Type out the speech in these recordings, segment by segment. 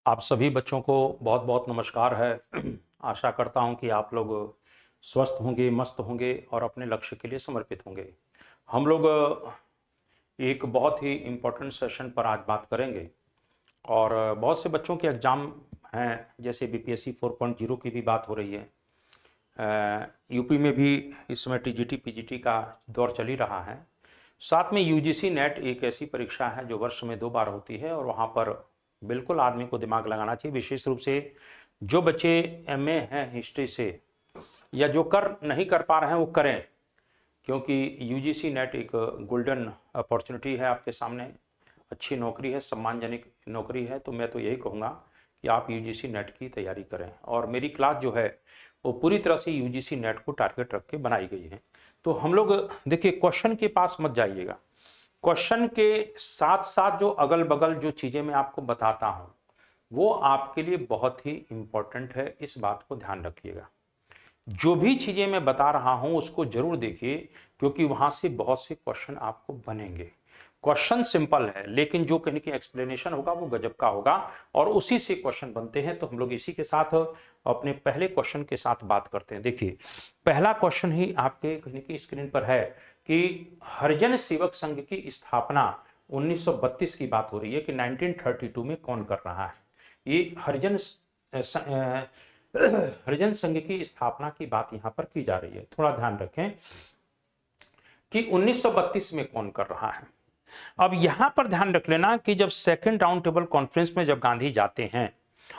आप सभी बच्चों को बहुत बहुत नमस्कार है। आशा करता हूं कि आप लोग स्वस्थ होंगे, मस्त होंगे और अपने लक्ष्य के लिए समर्पित होंगे। हम लोग एक बहुत ही इम्पोर्टेंट सेशन पर आज बात करेंगे और बहुत से बच्चों के एग्ज़ाम हैं, जैसे बीपीएससी 4.0 की भी बात हो रही है। यूपी में भी इस समय टीजीटी पीजीटी का दौर चल ही रहा है। साथ में यूजीसी नेट एक ऐसी परीक्षा है जो वर्ष में 2 बार होती है और वहाँ पर बिल्कुल आदमी को दिमाग लगाना चाहिए। विशेष रूप से जो बच्चे एमए हैं हिस्ट्री से या जो कर नहीं कर पा रहे हैं वो करें, क्योंकि यूजीसी नेट एक गोल्डन अपॉर्चुनिटी है आपके सामने। अच्छी नौकरी है, सम्मानजनक नौकरी है, तो मैं तो यही कहूँगा कि आप यूजीसी नेट की तैयारी करें। और मेरी क्लास जो है वो पूरी तरह से यूजीसी नेट को टारगेट रख के बनाई गई है। तो हम लोग देखिए, क्वेश्चन के पास मत जाइएगा। क्वेश्चन के साथ साथ जो अगल बगल जो चीज़ें मैं आपको बताता हूँ वो आपके लिए बहुत ही इम्पोर्टेंट है, इस बात को ध्यान रखिएगा। जो भी चीज़ें मैं बता रहा हूँ उसको जरूर देखिए, क्योंकि वहाँ से बहुत से क्वेश्चन आपको बनेंगे। क्वेश्चन सिंपल है लेकिन जो कहीं की एक्सप्लेनेशन होगा वो गजब का होगा और उसी से क्वेश्चन बनते हैं। तो हम लोग इसी के साथ अपने पहले क्वेश्चन के साथ बात करते हैं। देखिए, पहला क्वेश्चन ही आपके कहीं की स्क्रीन पर है कि हरिजन सेवक संघ की स्थापना 1932 की बात हो रही है कि 1932 में कौन कर रहा है। ये हरिजन संघ की स्थापना की बात यहां पर की जा रही है। थोड़ा ध्यान रखें कि 1932 में कौन कर रहा है। अब यहां पर ध्यान रख लेना कि जब सेकंड राउंड टेबल कॉन्फ्रेंस में जब गांधी जाते हैं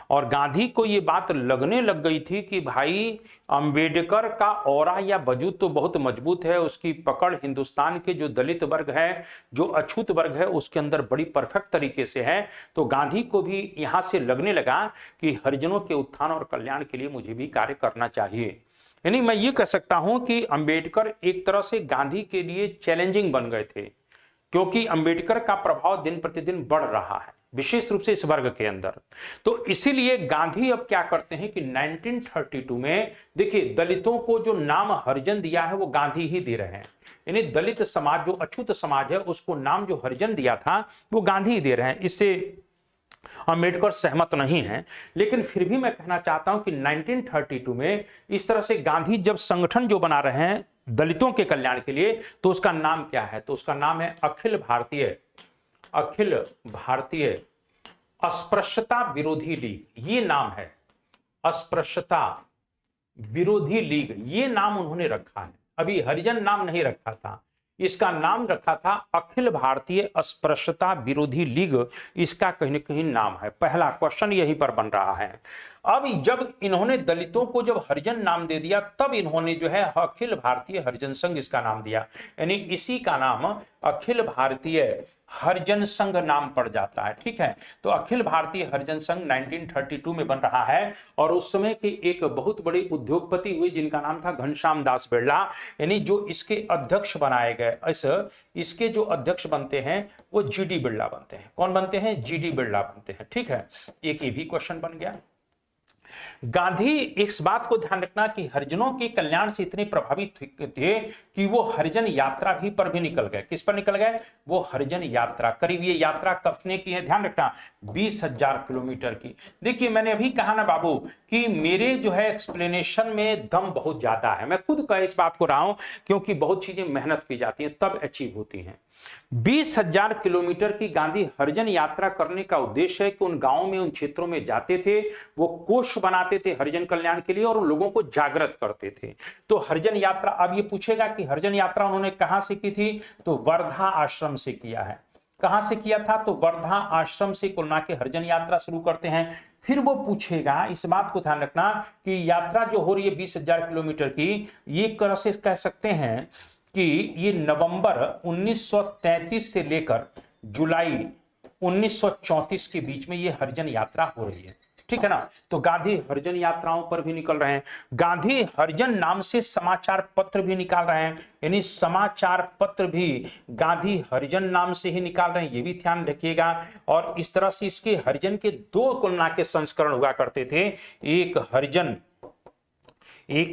और गांधी को ये बात लगने लग गई थी कि भाई अंबेडकर का ऑरा या वजूद तो बहुत मजबूत है, उसकी पकड़ हिंदुस्तान के जो दलित वर्ग है, जो अछूत वर्ग है, उसके अंदर बड़ी परफेक्ट तरीके से है। तो गांधी को भी यहां से लगने लगा कि हरिजनों के उत्थान और कल्याण के लिए मुझे भी कार्य करना चाहिए। यानी मैं ये कह सकता हूं कि अंबेडकर एक तरह से गांधी के लिए चैलेंजिंग बन गए थे, क्योंकि अंबेडकर का प्रभाव दिन प्रतिदिन बढ़ रहा है, विशेष रूप से इस वर्ग के अंदर। तो इसीलिए गांधी अब क्या करते हैं कि 1932 में देखिए, दलितों को जो नाम हरिजन दिया है वो गांधी ही दे रहे हैं। यानी दलित समाज जो अछूत समाज है उसको नाम जो हरिजन दिया था वो गांधी ही दे रहे हैं। इससे अंबेडकर सहमत नहीं है, लेकिन फिर भी मैं कहना चाहता हूं कि 1932 में इस तरह से गांधी जब संगठन जो बना रहे हैं दलितों के कल्याण के लिए, तो उसका नाम क्या है? तो उसका नाम है अखिल भारतीय अस्पृश्यता विरोधी लीग। ये नाम है, अस्पृश्यता विरोधी लीग, ये नाम उन्होंने रखा है। अभी हरिजन नाम नहीं रखा था, इसका नाम रखा था अखिल भारतीय अस्पृश्यता विरोधी लीग। इसका कहीं न कहीं नाम है। पहला क्वेश्चन यहीं पर बन रहा है। अब जब इन्होंने दलितों को जब हरिजन नाम दे दिया, तब इन्होंने जो है अखिल भारतीय हरिजन संघ इसका नाम दिया। यानी इसी का नाम अखिल भारतीय हरिजन संघ नाम पड़ जाता है। ठीक है, तो अखिल भारतीय हरिजन संघ 1932 में बन रहा है और उस समय के एक बहुत बड़े उद्योगपति हुए जिनका नाम था घनश्याम दास बिरला। यानी जो इसके अध्यक्ष बनाए गए, इसके जो अध्यक्ष बनते हैं वो जीडी बिरला बनते हैं। कौन बनते हैं? जीडी बिरला बनते हैं। ठीक है, एक ये भी क्वेश्चन बन गया। गांधी इस बात को ध्यान रखना कि हरिजनों के कल्याण से इतने प्रभावित थे कि वो हरिजन यात्रा भी निकल गए। किस पर निकल गए? वो हरिजन यात्रा। करीब ये यात्रा कितने की है? ध्यान रखना, 20,000 किलोमीटर की। देखिए, मैंने अभी कहा ना बाबू कि मेरे जो है एक्सप्लेनेशन में दम बहुत ज्यादा है। मैं खुद का इस बात को रहा हूं, क्योंकि बहुत चीजें मेहनत की जाती हैं तब अचीव होती हैं। 20,000 किलोमीटर की गांधी हरिजन यात्रा करने का उद्देश्य है कि उन गांवों में, उन क्षेत्रों में जाते थे, वो कोष बनाते थे हरिजन कल्याण के लिए और उन लोगों को जागृत करते थे। तो हरिजन यात्रा, अब ये पूछेगा कि हरिजन यात्रा उन्होंने कहां से की थी? तो वर्धा आश्रम से किया है। कहां से किया था? तो वर्धा आश्रम से कुल के हरिजन यात्रा शुरू करते हैं। फिर वो पूछेगा, इस बात को ध्यान रखना कि यात्रा जो हो रही है 20,000 किलोमीटर की, ये तरह से कह सकते हैं कि ये नवंबर 1933 से लेकर जुलाई 1934 के बीच में ये हरिजन यात्रा हो रही है। ठीक है ना? तो गांधी हरिजन यात्राओं पर भी निकल रहे हैं। गांधी हरिजन नाम से समाचार पत्र भी निकाल रहे हैं। यानी समाचार पत्र भी गांधी हरिजन नाम से ही निकाल रहे हैं, ये भी ध्यान रखिएगा। और इस तरह से इसके हरिजन के दो तुलना के संस्करण हुआ करते थे, एक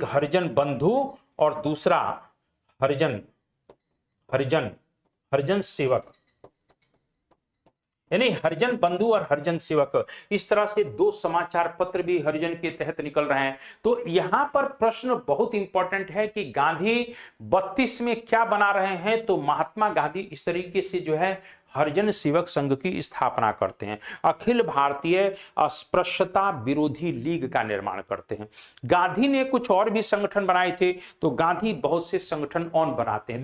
हरिजन बंधु और दूसरा हरिजन हरिजन हरिजन सेवक। यानी हरिजन बंधु और हरिजन सेवक, इस तरह से दो समाचार पत्र भी हरिजन के तहत निकल रहे हैं। तो यहां पर प्रश्न बहुत इंपॉर्टेंट है कि गांधी 32 में क्या बना रहे हैं। तो महात्मा गांधी इस तरीके से जो है हरिजन सेवक संघ की स्थापना करते हैं, अखिल भारतीय अस्पृश्यता विरोधी लीग का निर्माण करते हैं। गांधी ने कुछ और भी संगठन बनाए थे, तो गांधी बहुत से संगठन और बनाते हैं।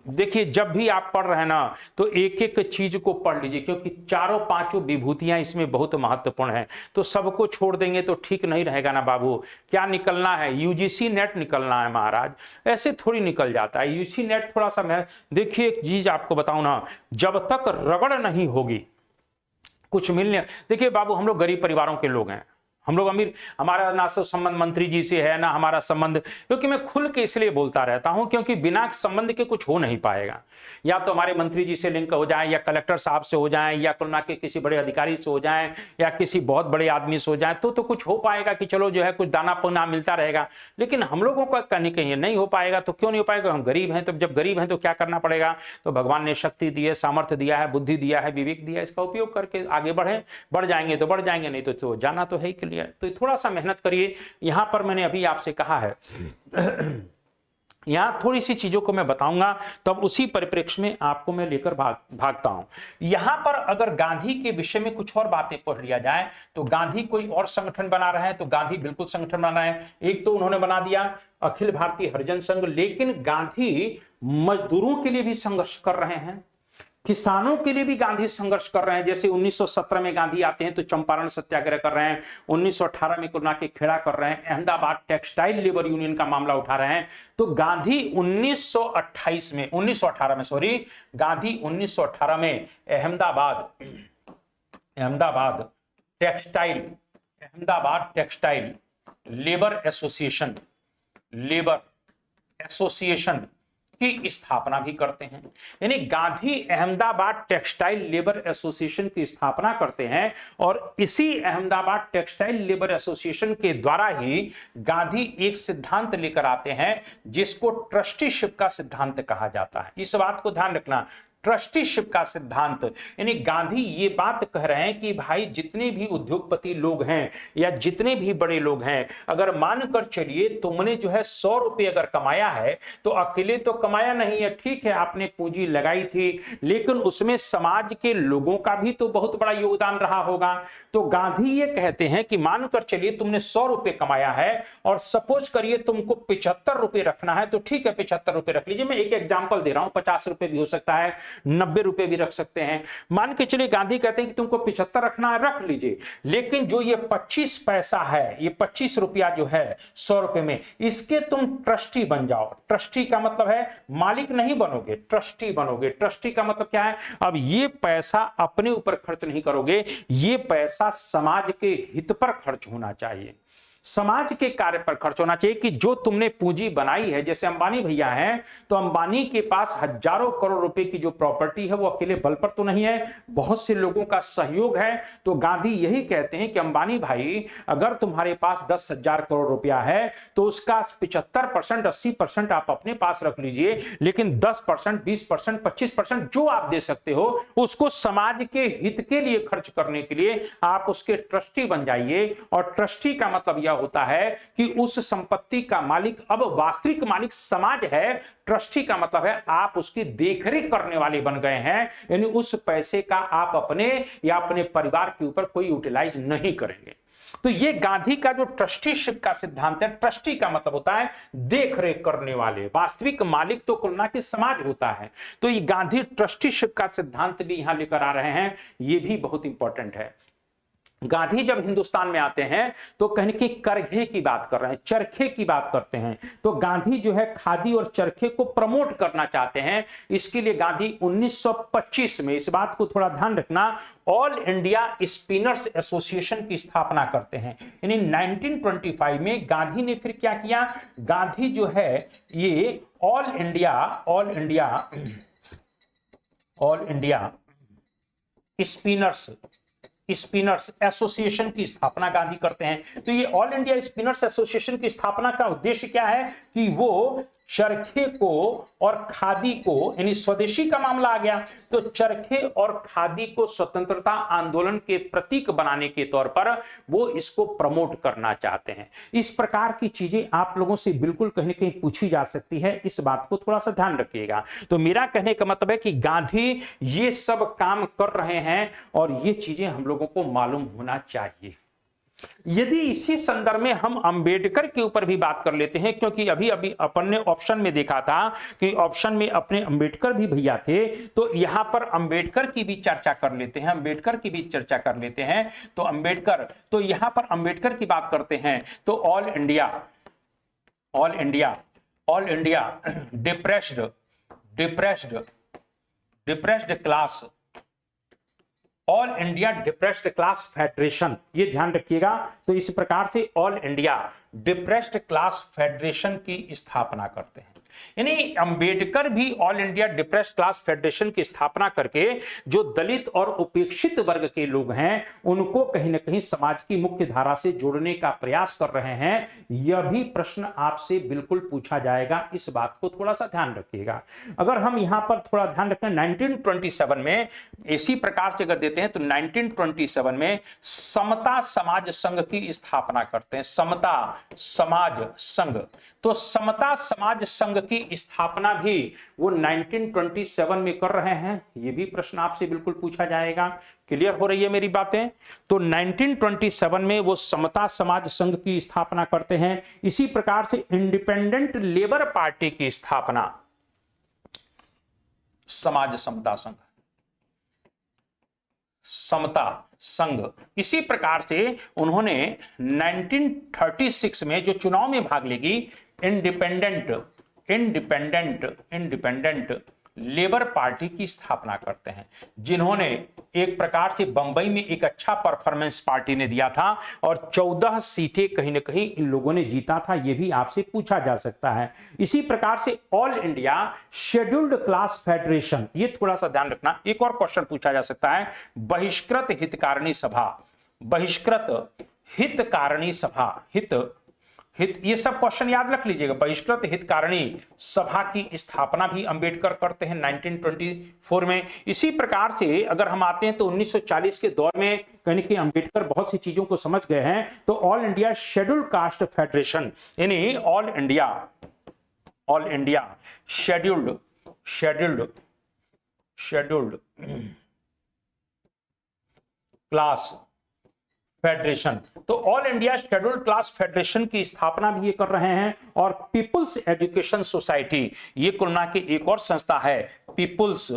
देखिए जब भी आप पढ़ रहे हैं ना, तो एक एक चीज को पढ़ लीजिए, क्योंकि चारों पांचों विभूतियां इसमें बहुत महत्वपूर्ण है। तो सबको छोड़ देंगे तो ठीक नहीं रहेगा ना बाबू। क्या निकलना है? यूजीसी नेट निकलना है महाराज, ऐसे थोड़ी निकल जाता है यूजीसी नेट। थोड़ा सा मैं देखिए एक चीज आपको बताऊं ना, जब तक रगड़ नहीं होगी कुछ मिलने, देखिए बाबू हम लोग गरीब परिवारों के लोग हैं, हम लोग अमीर, हमारा ना तो संबंध मंत्री जी से है ना हमारा संबंध, क्योंकि मैं खुल के इसलिए बोलता रहता हूं क्योंकि बिना संबंध के कुछ हो नहीं पाएगा। या तो हमारे मंत्री जी से लिंक हो जाए, या कलेक्टर साहब से हो जाए, या कोरोना के किसी बड़े अधिकारी से हो जाए, या किसी बहुत बड़े आदमी से हो जाए, तो कुछ हो पाएगा कि चलो जो है कुछ दाना पुना मिलता रहेगा। लेकिन हम लोगों का कहीं कहीं नहीं हो पाएगा। तो क्यों नहीं हो पाएगा? हम गरीब हैं। तो जब गरीब हैं तो क्या करना पड़ेगा? तो भगवान ने शक्ति दी है, सामर्थ्य दिया है, बुद्धि दिया है, विवेक दिया है, इसका उपयोग करके आगे बढ़ जाएंगे तो बढ़ जाएंगे, नहीं तो जाना तो है ही क्लियर। तो थोड़ा सा मेहनत करिए। यहां पर मैंने अभी आपसे कहा है यहां थोड़ी सी चीजों को मैं बताऊंगा, तब उसी परिप्रेक्ष्य में आपको मैं लेकर भागता हूं। यहां पर अगर गांधी के विषय में कुछ और बातें पढ़ लिया जाए, तो गांधी कोई और संगठन बना रहे हैं, तो गांधी बिल्कुल संगठन बना रहे हैं। एक तो उन्होंने बना दिया अखिल भारतीय हरिजन संघ, लेकिन गांधी मजदूरों के लिए भी संघर्ष कर रहे हैं, किसानों के लिए भी गांधी संघर्ष कर रहे हैं। जैसे 1917 में गांधी आते हैं तो चंपारण सत्याग्रह कर रहे हैं, 1918 में कोरोना के खेड़ा कर रहे हैं, अहमदाबाद टेक्सटाइल लेबर यूनियन का मामला उठा रहे हैं। तो गांधी 1918 में गांधी 1918 में अहमदाबाद टेक्सटाइल लेबर एसोसिएशन की स्थापना भी करते हैं। यानी Gandhi Ahmedabad textile labour association की स्थापना करते हैं, और इसी अहमदाबाद टेक्सटाइल लेबर एसोसिएशन के द्वारा ही गांधी एक सिद्धांत लेकर आते हैं जिसको ट्रस्टीशिप का सिद्धांत कहा जाता है। इस बात को ध्यान रखना, ट्रस्टीशिप का सिद्धांत। यानी गांधी ये बात कह रहे हैं कि भाई जितने भी उद्योगपति लोग हैं या जितने भी बड़े लोग हैं, अगर मानकर चलिए तुमने जो है 100 रुपए अगर कमाया है, तो अकेले तो कमाया नहीं है, ठीक है आपने पूंजी लगाई थी, लेकिन उसमें समाज के लोगों का भी तो बहुत बड़ा योगदान रहा होगा। तो गांधी ये कहते हैं कि मानकर चलिए तुमने 100 रुपए कमाया है, और सपोज करिए तुमको 75 रुपए रखना है, तो ठीक है 75 रुपए रख लीजिए। मैं एक एग्जांपल दे रहा हूं, 50 रुपए भी हो सकता है, 90 रुपए भी रख सकते हैं। मान के चलिए गांधी कहते हैं कि तुमको 75 रखना है, रख लीजिए, लेकिन जो ये 25 पैसा है, ये 25 रुपया जो है 100 रुपए में, इसके तुम ट्रस्टी बन जाओ। ट्रस्टी का मतलब है मालिक नहीं बनोगे, ट्रस्टी बनोगे। ट्रस्टी का मतलब क्या है? अब ये पैसा अपने ऊपर खर्च नहीं करोगे, ये पैसा समाज के हित पर खर्च होना चाहिए, समाज के कार्य पर खर्च होना चाहिए। कि जो तुमने पूंजी बनाई है, जैसे अंबानी भैया हैं, तो अंबानी के पास हजारों करोड़ रुपए की जो प्रॉपर्टी है वो अकेले बल पर तो नहीं है, बहुत से लोगों का सहयोग है। तो गांधी यही कहते हैं कि अंबानी भाई, अगर तुम्हारे पास 10,000 करोड़ रुपया है, तो उसका 75%, 80% आप अपने पास रख लीजिए, लेकिन 10%, 20%, 25% जो आप दे सकते हो, उसको समाज के हित के लिए खर्च करने के लिए आप उसके ट्रस्टी बन जाइए। और ट्रस्टी का मतलब होता है कि उस संपत्ति का मालिक अब वास्तविक मालिक समाज है। ट्रस्टी का मतलब है आप उसकी देखरेख करने वाले बन गए हैं, यानी उस पैसे का आप अपने या अपने परिवार के ऊपर कोई यूटिलाइज नहीं करेंगे। तो ये गांधी का जो ट्रस्टीशिप का सिद्धांत है, ट्रस्टी का मतलब होता है देखरेख करने वाले, वास्तविक मालिक तो कोरोना के समाज होता है। तो ये गांधी ट्रस्टीशिप का सिद्धांत भी यहां लेकर आ रहे हैं, ये भी बहुत इंपॉर्टेंट है। गांधी जब हिंदुस्तान में आते हैं तो कहीं की करघे की बात कर रहे हैं, चरखे की बात करते हैं। तो गांधी जो है खादी और चरखे को प्रमोट करना चाहते हैं। इसके लिए गांधी 1925 में, इस बात को थोड़ा ध्यान रखना, ऑल इंडिया स्पिनर्स एसोसिएशन की स्थापना करते हैं। यानी 1925 में गांधी ने फिर क्या किया? गांधी जो है ये ऑल इंडिया स्पिनर्स एसोसिएशन की स्थापना गांधी करते हैं। तो ये ऑल इंडिया स्पिनर्स एसोसिएशन की स्थापना का उद्देश्य क्या है? कि वो चरखे को और खादी को, यानी स्वदेशी का मामला आ गया, तो चरखे और खादी को स्वतंत्रता आंदोलन के प्रतीक बनाने के तौर पर वो इसको प्रमोट करना चाहते हैं। इस प्रकार की चीजें आप लोगों से बिल्कुल कहीं ना कहीं पूछी जा सकती है, इस बात को थोड़ा सा ध्यान रखिएगा। तो मेरा कहने का मतलब है कि गांधी ये सब काम कर रहे हैं और ये चीजें हम लोगों को मालूम होना चाहिए। यदि इसी संदर्भ में हम अंबेडकर के ऊपर भी बात कर लेते हैं, क्योंकि अभी अभी अपन ने ऑप्शन में देखा था कि ऑप्शन में अपने अंबेडकर भी भैया थे, तो यहां पर अंबेडकर की भी चर्चा कर लेते हैं, अंबेडकर की भी चर्चा कर लेते हैं। तो अंबेडकर, तो यहां पर अंबेडकर की बात करते हैं तो all India depressed class, all India depressed class federation, ये ध्यान रखिएगा। तो इस प्रकार से all India depressed class federation की स्थापना करते हैं। यानी अंबेडकर भी all India depressed class federation की स्थापना करके जो दलित और उपेक्षित वर्ग के लोग हैं उनको कहीं ना कहीं समाज की मुख्य धारा से जोड़ने का प्रयास कर रहे हैं। यह भी प्रश्न आपसे बिल्कुल पूछा जाएगा, इस बात को थोड़ा सा ध्यान रखिएगा। अगर हम यहां पर थोड़ा ध्यान रखें, 1927 में इसी प्रकार से अगर देते हैं तो 1927 में समता समाज संघ की स्थापना करते हैं, समता समाज संघ। तो समता समाज संघ की स्थापना भी वो 1927 में कर रहे हैं, ये भी प्रश्न आपसे बिल्कुल पूछा जाएगा। क्लियर हो रही है मेरी बातें? तो 1927 में वो समता समाज संघ की स्थापना करते हैं। इसी प्रकार से इंडिपेंडेंट लेबर पार्टी की स्थापना, समाज समता संघ, समता संघ। इसी प्रकार से उन्होंने 1936 में जो चुनाव में भाग लेगी इंडिपेंडेंट लेबर पार्टी की स्थापना करते हैं, जिन्होंने एक प्रकार से बंबई में एक अच्छा परफॉर्मेंस पार्टी ने दिया था और 14 सीटें कहीं ना कहीं इन लोगों ने जीता था, यह भी आपसे पूछा जा सकता है। इसी प्रकार से all India scheduled class federation, ये थोड़ा सा ध्यान रखना, एक और क्वेश्चन पूछा जा सकता है। बहिष्कृत हितकारिणी सभा, बहिष्कृत हितकारिणी सभा, हित ये सब क्वेश्चन याद रख लीजिएगा। बहिष्कृत हितकारिणी सभा की स्थापना भी अंबेडकर करते हैं 1924 में। इसी प्रकार से अगर हम आते हैं तो 1940 के दौर में कहीं कि अंबेडकर बहुत सी चीजों को समझ गए हैं। तो all India scheduled caste federation, यानी all India scheduled class federation, तो all India scheduled class federation की स्थापना भी ये कर रहे हैं। और पीपुल्स एजुकेशन सोसाइटी, ये कुलना की एक और संस्था है, पीपुल्स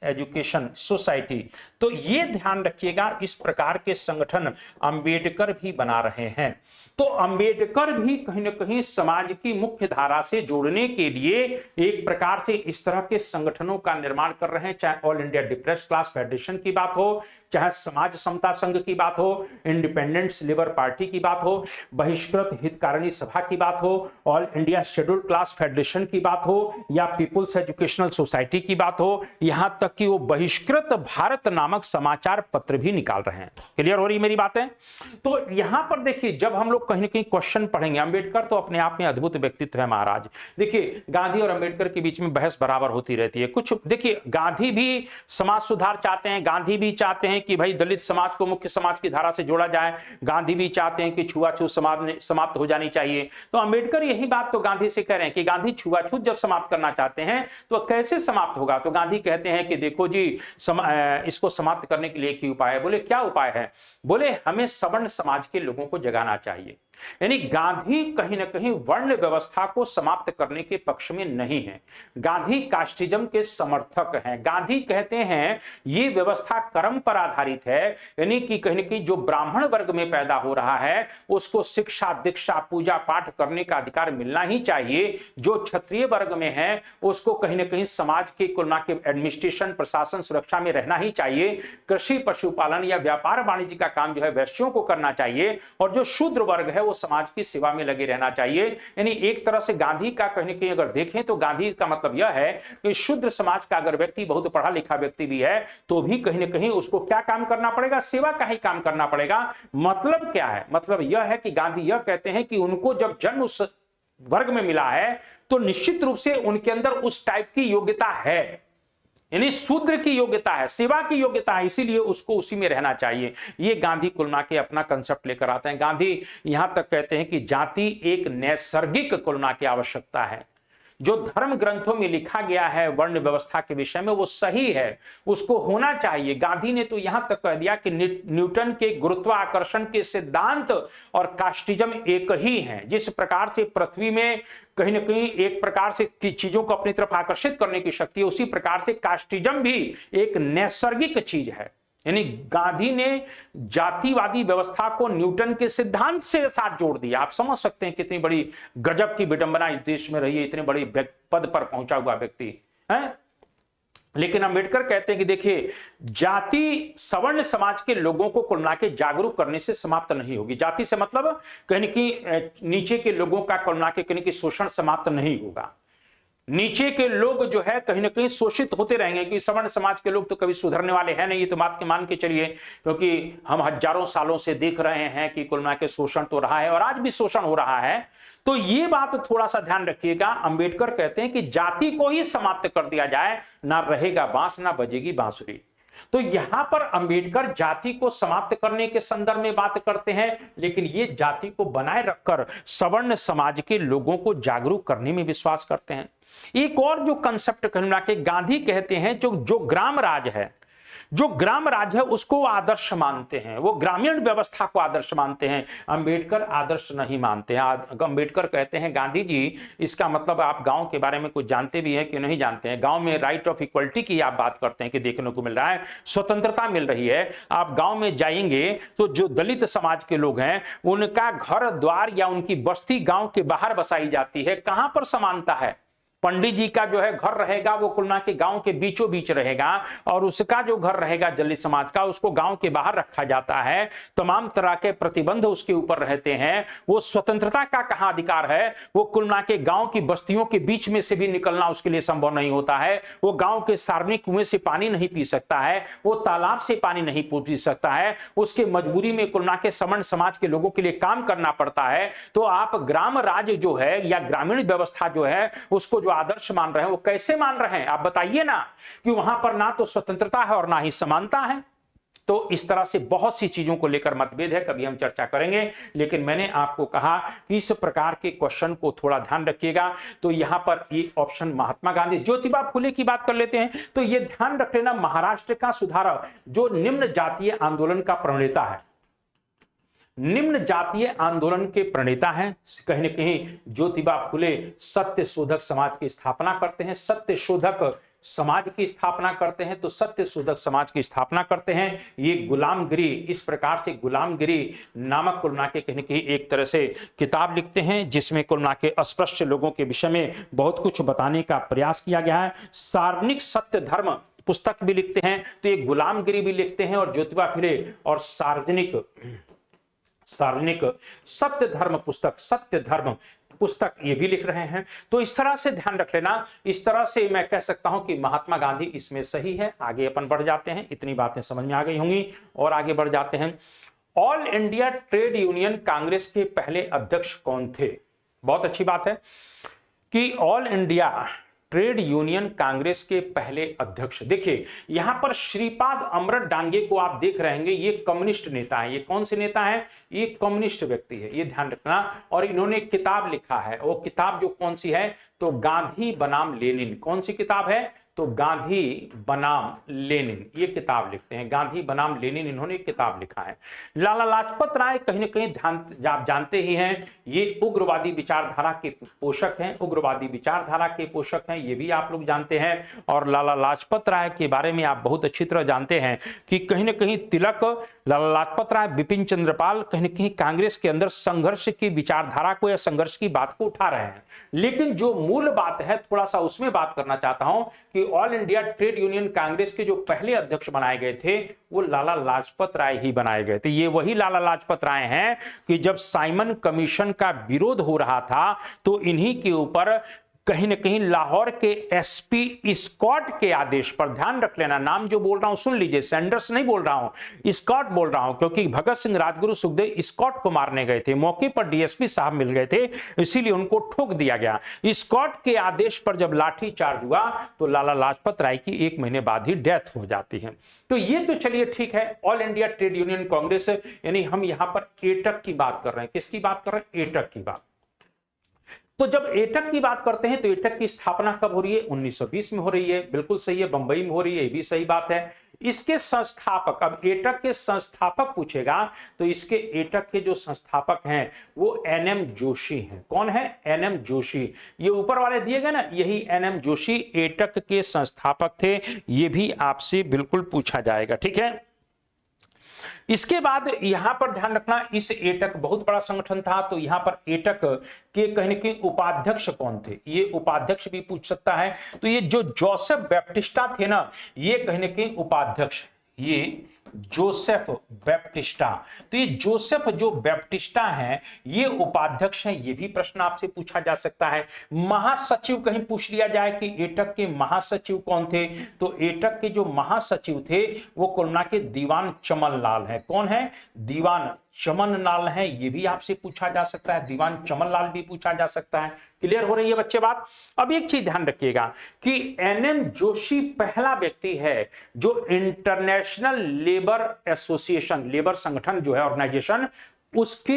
एजुकेशन सोसाइटी। तो ये ध्यान रखिएगा, इस प्रकार के संगठन अंबेडकर भी बना रहे हैं। तो अंबेडकर भी कहीं ना कहीं समाज की मुख्य धारा से जोड़ने के लिए एक प्रकार से इस तरह के संगठनों का निर्माण कर रहे हैं, चाहे all India depressed class federation की बात हो, चाहे समाज समता संघ की बात हो, इंडिपेंडेंट लेबर पार्टी की बात हो, बहिष्कृत हितकारिणी सभा की बात हो, all India scheduled class federation की बात हो, या पीपुल्स एजुकेशनल सोसाइटी की बात हो, यहां तक कि वो बहिष्कृत भारत नामक समाचार पत्र भी निकाल रहे हैं। क्लियर हो रही मेरी बातें? तो यहां पर देखिए, जब हम लोग कहीं ना कहीं क्वेश्चन पढ़ेंगे, अंबेडकर तो अपने आप में अद्भुत व्यक्तित्व है महाराज। देखिए गांधी और अंबेडकर के बीच में बहस बराबर होती रहती है। कुछ देखिए, गांधी भी समाज सुधार चाहते हैं, गांधी भी चाहते हैं कि भाई दलित समाज को मुख्य समाज की धारा से जोड़ा जाए, गांधी भी चाहते हैं कि छुआछूत समाप्त हो जानी चाहिए। तो अंबेडकर यही बात तो गांधी से कह रहे हैं कि गांधी छुआछूत जब समाप्त करना चाहते हैं तो कैसे समाप्त होगा? तो गांधी कहते हैं कि देखो जी, इसको समाप्त करने के लिए एक ही उपाय है। बोले क्या उपाय है? बोले हमें सवर्ण समाज के लोगों को जगाना चाहिए। यानी गांधी कहीं ना कहीं वर्ण व्यवस्था को समाप्त करने के पक्ष में नहीं है, गांधी कास्टिज्म के समर्थक हैं। गांधी कहते हैं ये व्यवस्था कर्म पर आधारित है, यानी कि कहीं ना कहीं जो ब्राह्मण वर्ग में पैदा हो रहा है उसको शिक्षा दीक्षा पूजा पाठ करने का अधिकार मिलना ही चाहिए। जो क्षत्रिय वर्ग में है उसको कहीं ना कहीं समाज के कुलना के एडमिनिस्ट्रेशन प्रशासन सुरक्षा में रहना ही चाहिए। कृषि पशुपालन या व्यापार वाणिज्य का काम जो है वैश्यों को करना चाहिए, और जो शूद्र वर्ग है वो समाज की सेवा में लगे रहना चाहिए। यानी एक तरह से गांधी का कहीं ना कहीं अगर देखें तो गांधी का मतलब यह है कि शूद्र समाज का अगर व्यक्ति बहुत पढ़ा लिखा व्यक्ति भी है तो भी कहीं ना कहीं उसको क्या काम करना पड़ेगा? सेवा का ही काम करना पड़ेगा। मतलब क्या है? मतलब यह है कि गांधी यह कहते हैं कि उनको जब जन्म वर्ग में मिला है तो निश्चित रूप से उनके अंदर उस टाइप की योग्यता है, यानी शूद्र की योग्यता है, सेवा की योग्यता है, इसीलिए उसको उसी में रहना चाहिए। ये गांधी कुल मिला के अपना कंसेप्ट लेकर आते हैं। गांधी यहां तक कहते हैं कि जाति एक नैसर्गिक कुल मिला के आवश्यकता है। जो धर्म ग्रंथों में लिखा गया है वर्ण व्यवस्था के विषय में वो सही है, उसको होना चाहिए। गांधी ने तो यहां तक कह दिया कि न्यूटन के गुरुत्वाकर्षण के सिद्धांत और कास्टिज्म एक ही हैं। जिस प्रकार से पृथ्वी में कहीं ना कहीं एक प्रकार से चीजों को अपनी तरफ आकर्षित करने की शक्ति है, उसी प्रकार से कास्टिज्म भी एक नैसर्गिक चीज है। यानी गांधी ने जातिवादी व्यवस्था को न्यूटन के सिद्धांत से साथ जोड़ दिया। आप समझ सकते हैं कितनी बड़ी गजब की विडंबना इस देश में रही है, इतने बड़े पद पर पहुंचा हुआ व्यक्ति है। लेकिन अम्बेडकर कहते हैं कि देखिए, जाति सवर्ण समाज के लोगों को कुल मिला के जागरूक करने से समाप्त नहीं होगी। जाति से मतलब कहीं कि नीचे के लोगों का कुल मिला के कहीं कि शोषण समाप्त नहीं होगा। नीचे के लोग जो है कहीं ना कहीं शोषित होते रहेंगे, क्योंकि सवर्ण समाज के लोग तो कभी सुधरने वाले हैं नहीं, ये तो बात के मान के चलिए, क्योंकि हम हजारों सालों से देख रहे हैं कि कुल मिला के शोषण तो रहा है और आज भी शोषण हो रहा है। तो ये बात थोड़ा सा ध्यान रखिएगा। अंबेडकर कहते हैं कि जाति को ही समाप्त कर दिया जाए, ना रहेगा बांस ना बजेगी बांसुरी। तो यहां पर अंबेडकर जाति को समाप्त करने के संदर्भ में बात करते हैं, लेकिन ये जाति को बनाए रखकर सवर्ण समाज के लोगों को जागरूक करने में विश्वास करते हैं। एक और जो कंसेप्ट कहना के गांधी कहते हैं, जो ग्राम राज है, जो ग्राम राज है उसको आदर्श मानते हैं, वो ग्रामीण व्यवस्था को आदर्श मानते हैं। अंबेडकर आदर्श नहीं मानते हैं। अंबेडकर कहते हैं गांधी जी, इसका मतलब आप गांव के बारे में कुछ जानते भी हैं कि नहीं जानते हैं। गांव में राइट ऑफ इक्वलिटी की आप बात करते हैं कि देखने को मिल रहा है, स्वतंत्रता मिल रही है। आप गांव में जाएंगे तो जो दलित समाज के लोग हैं उनका घर द्वार या उनकी बस्ती गांव के बाहर बसाई जाती है। कहां पर समानता है? पंडित जी का जो है घर रहेगा वो कुल मिला के गांव के बीचों बीच रहेगा, और उसका जो घर रहेगा दलित समाज का उसको गांव के बाहर रखा जाता है। तमाम तरह के प्रतिबंध उसके ऊपर रहते हैं। वो स्वतंत्रता का कहां अधिकार है? वो कुल मिला के गांव की बस्तियों के बीच में से भी निकलना उसके लिए संभव नहीं होता है। वो गांव के सार्वजनिक कुएं से पानी नहीं पी सकता है, वो तालाब से पानी नहीं पी सकता है। उसके मजबूरी में कुल मिला के सवर्ण समाज के लोगों के लिए काम करना पड़ता है। तो आप ग्राम राज जो है या ग्रामीण व्यवस्था जो है उसको जो आदर्श मान रहे हैं, वो कैसे मान रहे हैं? आप बताइए ना, कि वहां पर ना तो स्वतंत्रता है और ना ही समानता है। तो इस तरह से बहुत सी चीजों को लेकर मतभेद है, कभी हम चर्चा करेंगे। लेकिन मैंने आपको कहा कि इस प्रकार के क्वेश्चन को थोड़ा ध्यान रखिएगा। तो यहां पर ये ऑप्शन महात्मा गांधी, ज्योतिबा फुले की बात कर लेते हैं। तो ये ध्यान रख लेना, महाराष्ट्र का सुधारक जो निम्न जातीय आंदोलन का प्रणेता है, निम्न जातीय आंदोलन के प्रणेता हैं, कहीं न कहीं ज्योतिबा फुले सत्य शोधक समाज की स्थापना करते हैं। सत्य शोधक समाज की स्थापना करते हैं, तो सत्य शोधक समाज की स्थापना करते हैं। ये गुलामगिरी, इस प्रकार से गुलामगिरी नामक कुल मिला के कहीं न कहीं एक तरह से किताब लिखते हैं, जिसमें कुल मिला के अस्पृश्य लोगों के विषय में बहुत कुछ बताने का प्रयास किया गया है। सार्वजनिक सत्य धर्म पुस्तक भी लिखते हैं, तो ये गुलामगिरी भी लिखते हैं, और ज्योतिबा फुले और सार्वजनिक सत्य धर्म पुस्तक, सत्य धर्म पुस्तक ये भी लिख रहे हैं। तो इस तरह से ध्यान रख लेना। इस तरह से मैं कह सकता हूं कि महात्मा गांधी इसमें सही है। आगे अपन बढ़ जाते हैं, इतनी बातें समझ में आ गई होंगी, और आगे बढ़ जाते हैं। All India trade union Congress के पहले अध्यक्ष कौन थे? बहुत अच्छी बात है कि all India trade union Congress के पहले अध्यक्ष, देखिए यहां पर श्रीपाद अमृत डांगे को आप देख रहे हैं, ये कम्युनिस्ट नेता है। ये कौन से नेता है? ये कम्युनिस्ट व्यक्ति है, ये ध्यान रखना। और इन्होंने किताब लिखा है, वो किताब जो कौन सी है? तो गांधी बनाम लेनिन। कौन सी किताब है? तो गांधी बनाम लेनिन, ये किताब लिखते हैं। गांधी बनाम लेनिन इन्होंने किताब लिखा है। लाला लाजपत राय कहीं न कहीं आप जानते ही हैं, ये उग्रवादी विचारधारा के पोषक हैं, उग्रवादी विचारधारा के पोषक हैं, ये भी आप लोग जानते हैं। और लाला लाजपत राय के बारे में आप बहुत अच्छी तरह जानते हैं कि कहीं न कहीं तिलक, लाला लाजपत राय, बिपिन चंद्रपाल कहीं न कहीं कांग्रेस के अंदर संघर्ष की विचारधारा को या संघर्ष की बात को उठा रहे हैं। लेकिन जो मूल बात है, थोड़ा सा उसमें बात करना चाहता हूं कि all India trade union Congress के जो पहले अध्यक्ष बनाए गए थे वो लाला लाजपत राय ही बनाए गए थे। ये वही लाला लाजपत राय हैं कि जब साइमन कमीशन का विरोध हो रहा था तो इन्हीं के ऊपर कहीं ना कहीं लाहौर के एसपी स्कॉट के आदेश पर, ध्यान रख लेना, नाम जो बोल रहा हूं सुन लीजिए, सैंडर्स नहीं बोल रहा हूं, स्कॉट बोल रहा हूं, क्योंकि भगत सिंह, राजगुरु, सुखदेव स्कॉट को मारने गए थे, मौके पर डीएसपी साहब मिल गए थे, इसीलिए उनको ठोक दिया गया। स्कॉट के आदेश पर जब लाठी चार्ज हुआ तो लाला लाजपत राय की 1 महीने बाद ही डेथ हो जाती है। तो ये तो चलिए ठीक है, all India trade union Congress, यानी हम यहां पर एटक की बात कर रहे हैं। किसकी बात कर रहे हैं? एटक की बात। तो जब एटक की बात करते हैं तो एटक की स्थापना कब हो रही है? 1920 में हो रही है, बिल्कुल सही है। बंबई में हो रही है, ये भी सही बात है। इसके संस्थापक, अब एटक के संस्थापक पूछेगा तो इसके एटक के जो संस्थापक हैं वो एनएम जोशी हैं। कौन है? एनएम जोशी। ये ऊपर वाले दिए गए ना, यही एनएम जोशी एटक के संस्थापक थे। ये भी आपसे बिल्कुल पूछा जाएगा, ठीक है। इसके बाद यहां पर ध्यान रखना, इस एटक बहुत बड़ा संगठन था, तो यहां पर एटक के कहने के उपाध्यक्ष कौन थे? ये उपाध्यक्ष भी पूछ सकता है। तो ये जो जोसेफ बैप्टिस्टा थे ना, ये कहने के उपाध्यक्ष, ये जोसेफ बैप्टिस्टा। तो ये जोसेफ जो बैप्टिस्टा हैं ये उपाध्यक्ष हैं, ये भी प्रश्न आपसे पूछा जा सकता है। महासचिव कहीं पूछ लिया जाए कि एटक के महासचिव कौन थे, तो एटक के जो महासचिव थे वो कोलकाता के दीवान चमन लाल हैं। कौन है? दीवान चमन लाल है, ये भी आपसे पूछा जा सकता है। दीवान चमन लाल भी पूछा जा सकता है। क्लियर हो रही है बच्चे बात? अब एक चीज ध्यान रखिएगा कि एनएम जोशी पहला व्यक्ति है जो इंटरनेशनल लेबर एसोसिएशन, लेबर संगठन जो है, ऑर्गेनाइजेशन, उसके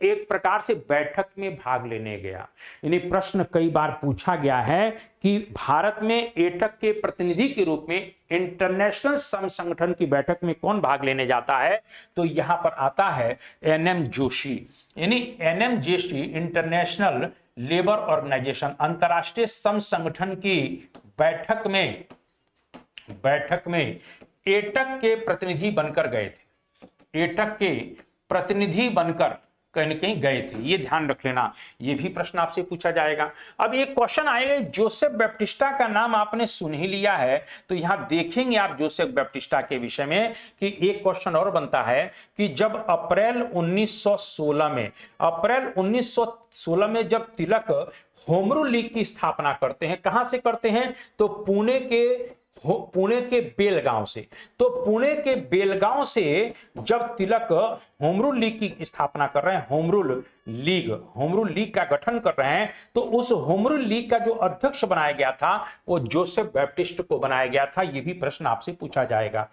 एक प्रकार से बैठक में भाग लेने गया। यानी प्रश्न कई बार पूछा गया है कि भारत में एटक के प्रतिनिधि के रूप में इंटरनेशनल श्रम संगठन की बैठक में कौन भाग लेने जाता है, तो यहां पर आता है एनएम जोशी। यानी N M Joshi International Labour Organisation, अंतरराष्ट्रीय श्रम संगठन की बैठक में एटक के प्रतिनिधि बनकर गए थे। एटक के प्रतिनिधि बनकर कहीं कहीं गए थे, ये ध्यान रख लेना। ये भी प्रश्न आपसे पूछा जाएगा। अब एक क्वेश्चन आएगा, जोसेफ बैप्टिस्टा का नाम आपने सुन ही लिया है, तो यहां देखेंगे आप जोसेफ बैप्टिस्टा के विषय में कि एक क्वेश्चन और बनता है कि जब अप्रैल 1916 में जब तिलक होम रूल लीग की स्थापना करते हैं, कहां से करते हैं? तो पुणे के बेलगांव से। तो पुणे के बेलगांव से जब तिलक होम रूल लीग की स्थापना कर रहे हैं, होम रूल लीग का गठन कर रहे हैं, तो उस होम रूल लीग का जो अध्यक्ष बनाया गया था वो जोसेफ बैप्टिस्ट को बनाया गया था। ये भी प्रश्न आपसे पूछा जाएगा।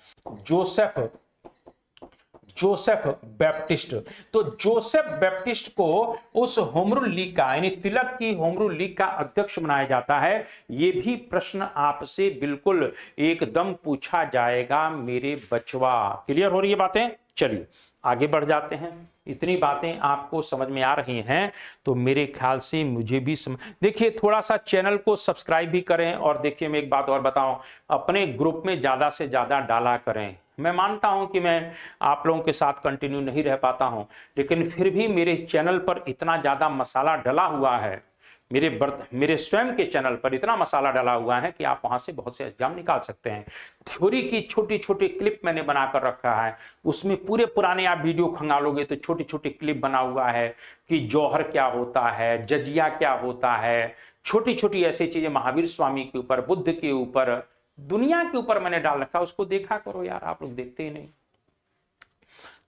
Joseph Baptist. तो जोसेफ बैप्टिस्ट को उस होम रूल लीग का, यानी तिलक की होम रूल लीग का अध्यक्ष बनाया जाता है। यह भी प्रश्न आपसे बिल्कुल एकदम पूछा जाएगा मेरे बचवा। क्लियर हो रही है बातें? चलिए आगे बढ़ जाते हैं। इतनी बातें आपको समझ में आ रही हैं तो मेरे ख्याल से मुझे भी देखिए, थोड़ा सा चैनल को सब्सक्राइब भी करें, और देखिए मैं एक बात और बताऊं, अपने ग्रुप में ज्यादा से ज्यादा डाला करें। मैं मानता हूं कि मैं आप लोगों के साथ कंटिन्यू नहीं रह पाता हूं, लेकिन फिर भी मेरे चैनल पर इतना ज्यादा मसाला डला हुआ है, मेरे स्वयं के चैनल पर इतना मसाला डाला हुआ है कि आप वहां से बहुत से एग्जाम निकाल सकते हैं। थ्योरी की छोटी छोटी क्लिप मैंने बनाकर रखा है, उसमें पूरे पुराने आप वीडियो खंगालोगे तो छोटी छोटी क्लिप बना हुआ है कि जौहर क्या होता है, जजिया क्या होता है, छोटी छोटी ऐसी चीजें महावीर स्वामी के ऊपर, बुद्ध के ऊपर, दुनिया के ऊपर मैंने डाल रखा, उसको देखा करो यार, आप लोग देखते ही नहीं।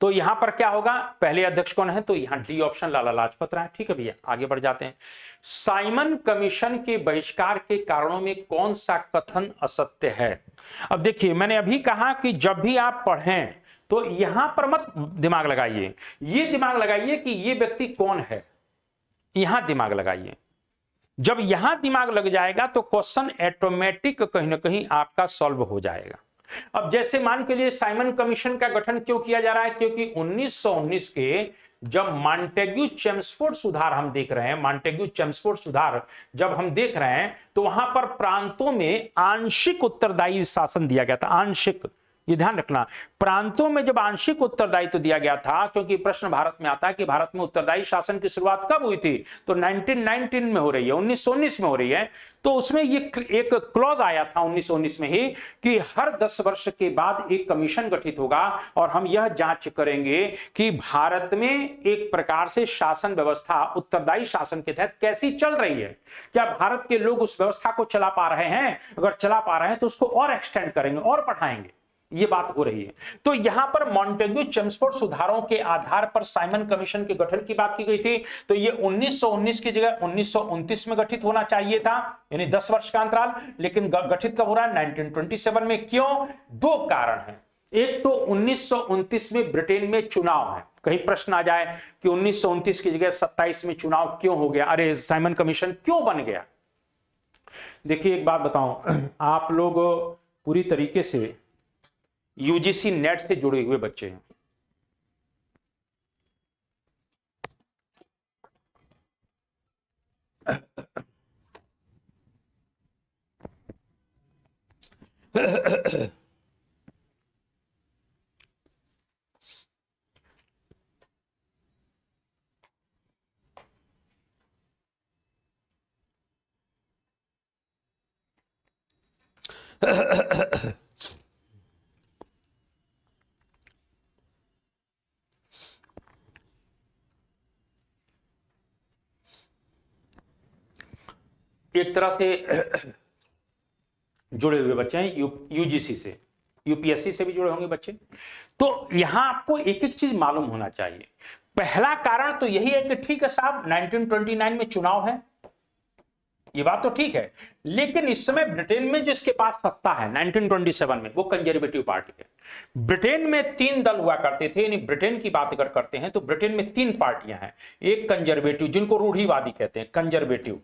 तो यहां पर क्या होगा, पहले अध्यक्ष कौन है, तो यहां डी ऑप्शन, लाला लाजपत राय। ठीक है भैया, आगे बढ़ जाते हैं। साइमन कमीशन के बहिष्कार के कारणों में कौन सा कथन असत्य है? अब देखिए, मैंने अभी कहा कि जब भी आप पढ़ें तो यहां पर मत दिमाग लगाइए, ये दिमाग लगाइए कि ये व्यक्ति कौन है, यहां दिमाग लगाइए। जब यहां दिमाग लग जाएगा तो क्वेश्चन ऑटोमेटिक कहीं ना कहीं आपका सॉल्व हो जाएगा। अब जैसे मान के लिए साइमन कमीशन का गठन क्यों किया जा रहा है, क्योंकि 1919 के जब मॉन्टेग्यू चेम्सफोर्ड सुधार हम देख रहे हैं, मॉन्टेग्यू चेम्सफोर्ड सुधार जब हम देख रहे हैं तो वहां पर प्रांतों में आंशिक उत्तरदायी शासन दिया गया था। आंशिक ये ध्यान रखना। प्रांतों में जब आंशिक उत्तरदायित्व दिया गया था, क्योंकि प्रश्न भारत में आता है कि भारत में उत्तरदायी शासन की शुरुआत कब हुई थी, तो 1919 में हो रही है, 1919 में हो रही है। तो उसमें ये एक क्लॉज आया था 1919 में ही कि हर 10 वर्ष के बाद एक कमीशन गठित होगा और हम यह जांच करेंगे कि भारत में एक प्रकार से शासन व्यवस्था उत्तरदायी शासन के तहत कैसी चल रही है, क्या भारत के लोग उस व्यवस्था को चला पा रहे हैं, अगर चला पा रहे हैं तो उसको और एक्सटेंड करेंगे और बढ़ाएंगे, ये बात हो रही है। तो यहां पर मॉन्टेग्यू चेम्सफोर्ड सुधारों के आधार पर साइमन कमीशन के गठन की बात की गई थी। तो ये 1919 की जगह 1929 में गठित होना चाहिए था, यानी 10 वर्ष का अंतराल, लेकिन गठित कब हो रहा है, 1927 में। क्यों? दो कारण हैं। एक तो 1929 में ब्रिटेन में चुनाव है, कहीं प्रश्न आ जाए कि 1929 की जगह 27 में चुनाव क्यों हो गया, अरे साइमन कमीशन क्यों बन गया। देखिए एक बात बताऊं, आप लोग पूरी तरीके से यूजीसी नेट से जुड़े हुए बच्चे हैं। एक तरह से जुड़े हुए बच्चे हैं यूजीसी से, यूपीएससी से भी जुड़े होंगे बच्चे। तो यहां आपको एक एक चीज मालूम होना चाहिए। पहला कारण तो यही है कि ठीक है साहब 1929 में चुनाव है, ये बात तो ठीक है, लेकिन इस समय ब्रिटेन में जिसके पास सत्ता है 1927 में, वो कंजर्वेटिव पार्टी है। ब्रिटेन में 3 दल हुआ करते थे, यानी ब्रिटेन की बात अगर करते हैं तो ब्रिटेन में 3 पार्टियां हैं। एक कंजर्वेटिव जिनको रूढ़िवादी कहते हैं, कंजर्वेटिव।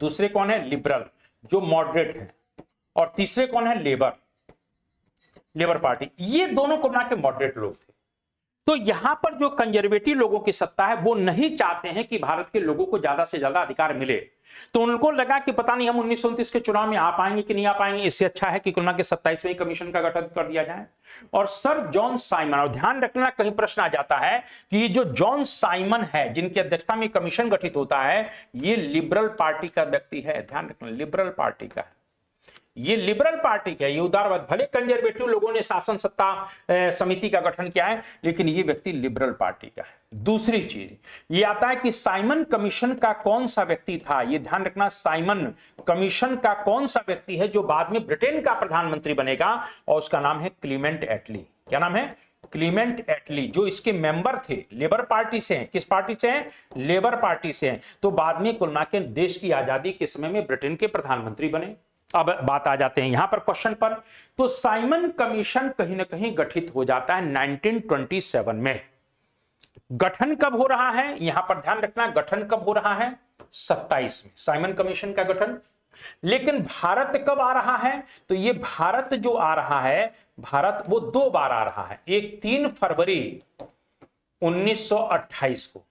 दूसरे कौन है? लिबरल, जो मॉडरेट है। और तीसरे कौन है? Labour party. ये दोनों को मिला के मॉडरेट लोग थे। तो यहां पर जो कंजर्वेटिव लोगों की सत्ता है, वो नहीं चाहते हैं कि भारत के लोगों को ज्यादा से ज्यादा अधिकार मिले। तो उनको लगा कि पता नहीं हम 1929 के चुनाव में आ पाएंगे कि नहीं आ पाएंगे, इससे अच्छा है कि कुल मिला के 27वें कमीशन का गठन कर दिया जाए। और सर जॉन साइमन, और ध्यान रखना कहीं प्रश्न आ जाता है कि ये जो जॉन साइमन है जिनकी अध्यक्षता में कमीशन गठित होता है, ये लिबरल पार्टी का व्यक्ति है। ध्यान रखना, लिबरल पार्टी का है, ये लिबरल पार्टी का, ये उदारवाद। भले कंजर्वेटिव लोगों ने शासन सत्ता समिति का गठन किया है, लेकिन ये व्यक्ति लिबरल पार्टी का है। दूसरी चीज ये आता है कि साइमन कमीशन का कौन सा व्यक्ति था, ये ध्यान रखना, साइमन कमीशन का कौन सा व्यक्ति है जो बाद में ब्रिटेन का प्रधानमंत्री बनेगा, और उसका नाम है क्लीमेंट एटली। क्या नाम है? क्लीमेंट एटली, जो इसके मेंबर थे, लेबर पार्टी से हैं। किस पार्टी से हैं? लेबर पार्टी से हैं। तो बाद में कुल मिला के देश की आजादी के समय में ब्रिटेन के प्रधानमंत्री बने। अब बात आ जाते हैं यहां पर क्वेश्चन पर। तो साइमन कमीशन कहीं ना कहीं गठित हो जाता है 1927 में। गठन कब हो रहा है, यहां पर ध्यान रखना, गठन कब हो रहा है? 27 में साइमन कमीशन का गठन। लेकिन भारत कब आ रहा है? तो ये भारत जो आ रहा है, भारत वो 2 बार आ रहा है। एक 3 फरवरी 1928 को,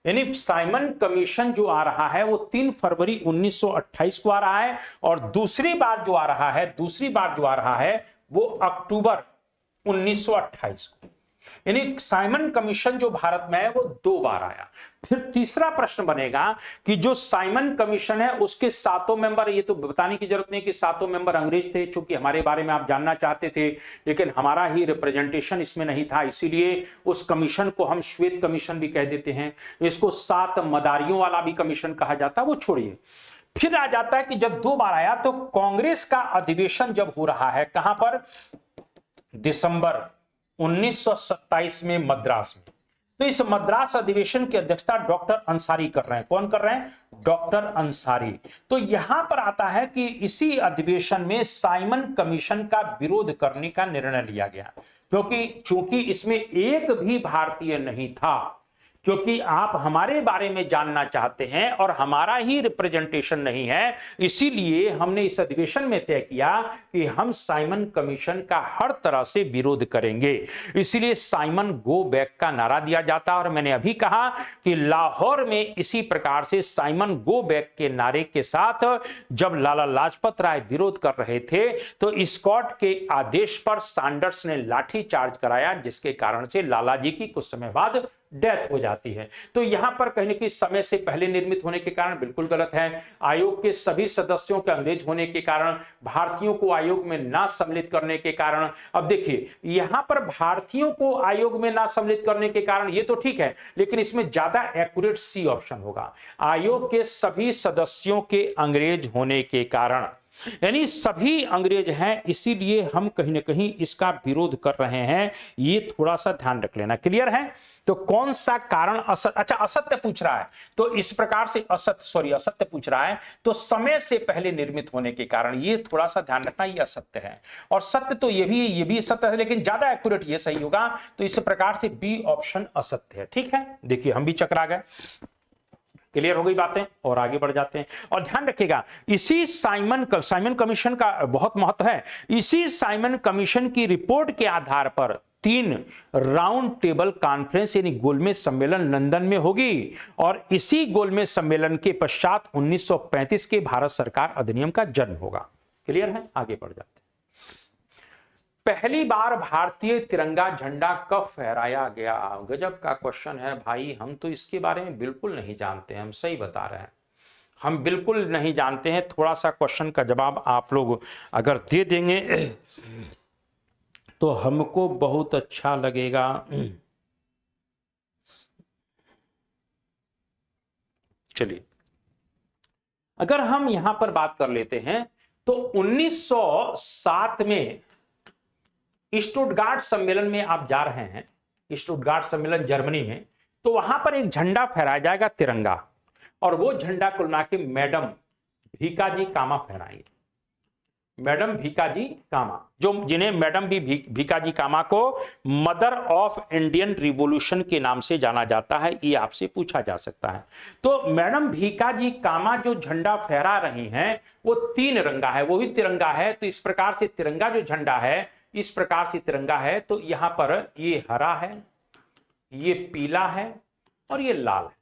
यानी साइमन कमीशन जो आ रहा है वो 3 फरवरी 1928 को आ रहा है। और दूसरी बार जो आ रहा है वो अक्टूबर 1928 को। यानी साइमन कमीशन जो भारत में है वो 2 बार आया। फिर तीसरा प्रश्न बनेगा कि जो साइमन कमीशन है उसके 7 मेंबर, ये तो बताने की जरूरत नहीं कि 7 मेंबर अंग्रेज थे, चूंकि हमारे बारे में आप जानना चाहते थे, लेकिन हमारा ही रिप्रेजेंटेशन इसमें नहीं था, इसीलिए उस कमीशन को हम श्वेत कमीशन भी कह देते हैं। इसको 7 मदारियों वाला भी कमीशन कहा जाता है, वो छोड़िए। फिर आ जाता है कि जब 2 बार आया तो कांग्रेस का अधिवेशन जब हो रहा है, कहां पर? दिसंबर 1927 में मद्रास में। तो इस मद्रास अधिवेशन की अध्यक्षता डॉक्टर अंसारी कर रहे हैं। कौन कर रहे हैं? डॉक्टर अंसारी। तो यहां पर आता है कि इसी अधिवेशन में साइमन कमीशन का विरोध करने का निर्णय लिया गया, क्योंकि चूंकि इसमें एक भी भारतीय नहीं था, क्योंकि आप हमारे बारे में जानना चाहते हैं और हमारा ही रिप्रेजेंटेशन नहीं है, इसीलिए हमने इस अधिवेशन में तय किया कि हम साइमन कमीशन का हर तरह से विरोध करेंगे। इसीलिए साइमन गो बैक का नारा दिया जाता है और मैंने अभी कहा कि लाहौर में इसी प्रकार से साइमन गो बैक के नारे के साथ जब लाला लाजपत राय विरोध कर रहे थे तो स्कॉट के आदेश पर सैंडर्स ने लाठी चार्ज कराया, जिसके कारण से लाला जी की कुछ समय बाद डेथ हो जाती है। तो यहां पर कहने की समय से पहले निर्मित होने के कारण बिल्कुल गलत है। आयोग के सभी सदस्यों के अंग्रेज होने के कारण, भारतीयों को आयोग में ना सम्मिलित करने के कारण, अब देखिए यहां पर भारतीयों को आयोग में ना सम्मिलित करने के कारण ये तो ठीक है, लेकिन इसमें ज्यादा एक्यूरेट सी ऑप्शन होगा, आयोग के सभी सदस्यों के अंग्रेज होने के कारण, यानी सभी अंग्रेज हैं, इसीलिए हम कहीं ना कहीं इसका विरोध कर रहे हैं। ये थोड़ा सा ध्यान रख लेना। क्लियर है? तो कौन सा कारण असत्य, अच्छा असत्य पूछ रहा है तो इस प्रकार से असत्य पूछ रहा है तो समय से पहले निर्मित होने के कारण, ये थोड़ा सा ध्यान रखना, ये असत्य है। और सत्य तो ये भी सत्य है, लेकिन ज्यादा एक्यूरेट ये सही होगा। तो इस प्रकार से बी ऑप्शन असत्य है। ठीक है, देखिए हम भी चकरा गए। क्लियर हो गई बातें और आगे बढ़ जाते हैं। और ध्यान रखिएगा, इसी साइमन कमीशन का बहुत महत्व है। इसी साइमन कमीशन की रिपोर्ट के आधार पर 3 राउंड टेबल कॉन्फ्रेंस यानी गोलमेज सम्मेलन लंदन में होगी और इसी गोलमेज सम्मेलन के पश्चात 1935 के भारत सरकार अधिनियम का जन्म होगा। क्लियर है? आगे बढ़ जाते हैं। पहली बार भारतीय तिरंगा झंडा कब फहराया गया? गजब का क्वेश्चन है भाई, हम तो इसके बारे में बिल्कुल नहीं जानते हैं। हम सही बता रहे हैं, हम बिल्कुल नहीं जानते हैं। थोड़ा सा क्वेश्चन का जवाब आप लोग अगर दे देंगे तो हमको बहुत अच्छा लगेगा। चलिए, अगर हम यहां पर बात कर लेते हैं तो 1907 में स्टुटगार्ट सम्मेलन में आप जा रहे हैं, स्टुटगार्ट सम्मेलन जर्मनी में, तो वहां पर एक झंडा फहराया जाएगा तिरंगा, और वो झंडा कुल मिला के मैडम भीकाजी कामा फहराएंगे। मैडम भीकाजी कामा, जो जिन्हें मैडम भीकाजी कामा को मदर ऑफ इंडियन रिवॉल्यूशन के नाम से जाना जाता है, ये आपसे पूछा जा सकता है। तो मैडम भीकाजी कामा जो झंडा फहरा रही हैं वो 3 रंगा है, वो ही तिरंगा है। तो इस प्रकार से तिरंगा जो झंडा है, इस प्रकार से तिरंगा है, तो यहां पर ये हरा है, ये पीला है और ये लाल है,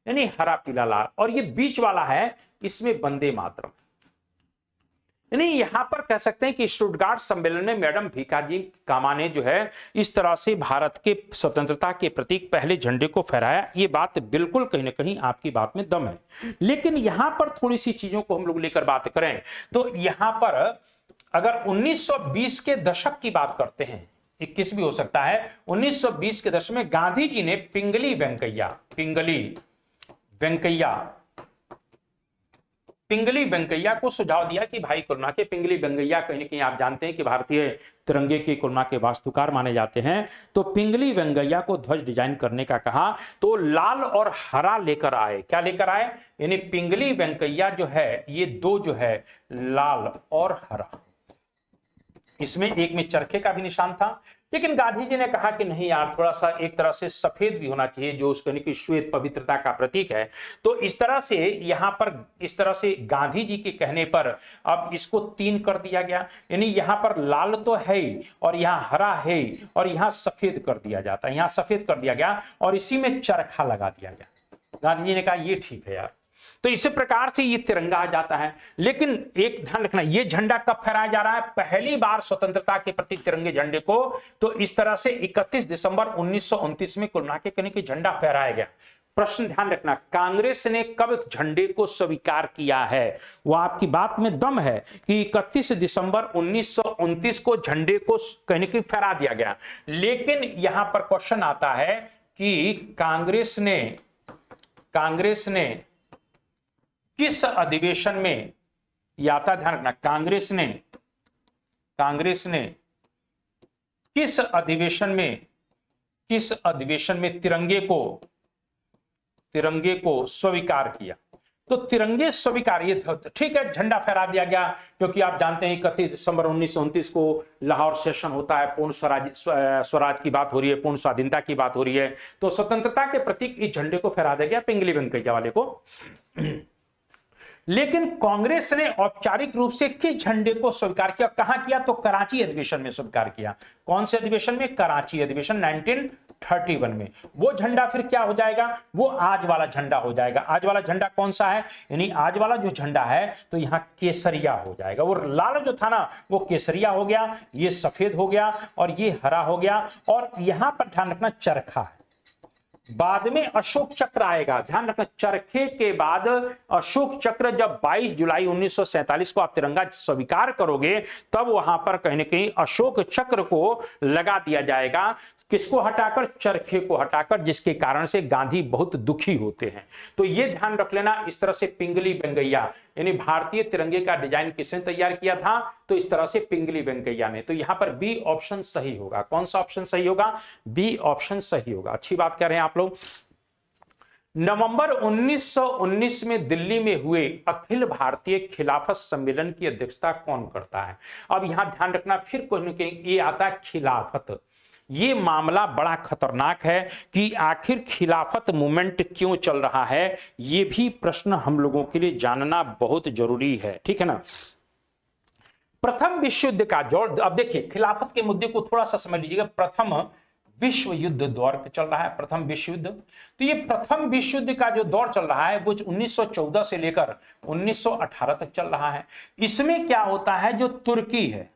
यानी हरा पीला लाल, और ये बीच वाला है, इसमें वंदे मातरम। यानी यहां पर कह सकते हैं कि स्टुटगार्ट सम्मेलन में मैडम भीकाजी कामा ने जो है इस तरह से भारत के स्वतंत्रता के प्रतीक पहले झंडे को फहराया। ये बात बिल्कुल कहीं ना कहीं आपकी बात में दम है। लेकिन यहां पर थोड़ी सी चीजों को हम लोग लेकर बात करें तो यहां पर अगर 1920 के दशक की बात करते हैं, 21 भी हो सकता है, 1920 के दशक में गांधी जी ने पिंगली वेंकैया को सुझाव दिया कि भाई कुलमा के पिंगली वेंकैया, कहीं ना कहीं आप जानते हैं कि भारतीय तिरंगे के कुलमा के वास्तुकार माने जाते हैं। तो पिंगली वेंकैया को ध्वज डिजाइन करने का कहा, तो लाल और हरा लेकर आए। क्या लेकर आए? यानी पिंगली वेंकैया जो है ये 2 जो है लाल और हरा, इसमें एक में चरखे का भी निशान था। लेकिन गांधी जी ने कहा कि नहीं यार, थोड़ा सा एक तरह से सफेद भी होना चाहिए, जो उसकी श्वेत पवित्रता का प्रतीक है। तो इस तरह से यहां पर इस तरह से गांधी जी के कहने पर अब इसको 3 कर दिया गया, यानी यहां पर लाल तो है और यहां हरा है और यहां सफेद कर दिया जाता है, यहां सफेद कर दिया गया और इसी में चरखा लगा दिया गया। गांधी जी ने कहा ये ठीक है यार, तो इसी प्रकार से ये तिरंगा आ जाता है। लेकिन एक ध्यान रखना, ये झंडा कब फहराया जा रहा है? पहली बार स्वतंत्रता के प्रतीक तिरंगे झंडे को तो इस तरह से 31 दिसंबर 1929 में कुल मिला के झंडा फहराया गया। प्रश्न ध्यान रखना, कांग्रेस ने कब झंडे को स्वीकार किया है? वो आपकी बात में दम है कि 31 दिसंबर 1929 को झंडे को कहने की फहरा दिया गया। लेकिन यहां पर क्वेश्चन आता है कि कांग्रेस ने किस अधिवेशन में, यह आता ध्यान रखना, कांग्रेस ने किस अधिवेशन में तिरंगे को स्वीकार किया? तो तिरंगे स्वीकार, ये ठीक है, झंडा फहरा दिया गया, क्योंकि आप जानते हैं 31 दिसंबर 1929 को लाहौर सेशन होता है, पूर्ण स्वराज की बात हो रही है, पूर्ण स्वाधीनता की बात हो रही है, तो स्वतंत्रता के प्रतीक इस झंडे को फहरा दिया गया, पिंगली वेंकैया वाले को। लेकिन कांग्रेस ने औपचारिक रूप से किस झंडे को स्वीकार किया, कहां किया, तो कराची अधिवेशन में स्वीकार किया। कौन से अधिवेशन में, कराची अधिवेशन 1931 में। वो झंडा फिर क्या हो जाएगा, वो आज वाला झंडा हो जाएगा। आज वाला झंडा कौन सा है, यानी आज वाला जो झंडा है तो यहां केसरिया हो जाएगा। वो लाल जो था ना वो केसरिया हो गया, ये सफेद हो गया और ये हरा हो गया। और यहां पर ध्यान रखना चरखा है, बाद में अशोक चक्र आएगा, ध्यान रखना, चरखे के बाद अशोक चक्र। जब 22 जुलाई 1947 को आप तिरंगा स्वीकार करोगे तब वहां पर कहीं ना कहीं अशोक चक्र को लगा दिया जाएगा, किसको हटाकर, चरखे को हटाकर, जिसके कारण से गांधी बहुत दुखी होते हैं। तो ये ध्यान रख लेना। इस तरह से पिंगली वेंकैया, यानी भारतीय तिरंगे का डिजाइन किसने तैयार किया था, तो इस तरह से पिंगली वेंकैया ने। तो यहां पर बी ऑप्शन सही होगा। कौन सा ऑप्शन सही होगा, बी ऑप्शन सही होगा। अच्छी बात कर रहे हैं आप लोग। नवंबर 1919 में दिल्ली में हुए अखिल भारतीय खिलाफत सम्मेलन की अध्यक्षता कौन करता है। अब यहां ध्यान रखना, फिर कहीं ना कहीं ये आता है खिलाफत। ये मामला बड़ा खतरनाक है कि आखिर खिलाफत मूवमेंट क्यों चल रहा है, ये भी प्रश्न हम लोगों के लिए जानना बहुत जरूरी है, ठीक है ना। प्रथम विश्व युद्ध का जो, अब देखिए खिलाफत के मुद्दे को थोड़ा सा समझ लीजिएगा। प्रथम विश्व युद्ध दौर चल रहा है, प्रथम विश्व युद्ध। तो ये प्रथम विश्व युद्ध का जो दौर चल रहा है वो 1914 से लेकर 1918 तक चल रहा है। इसमें क्या होता है, जो तुर्की है,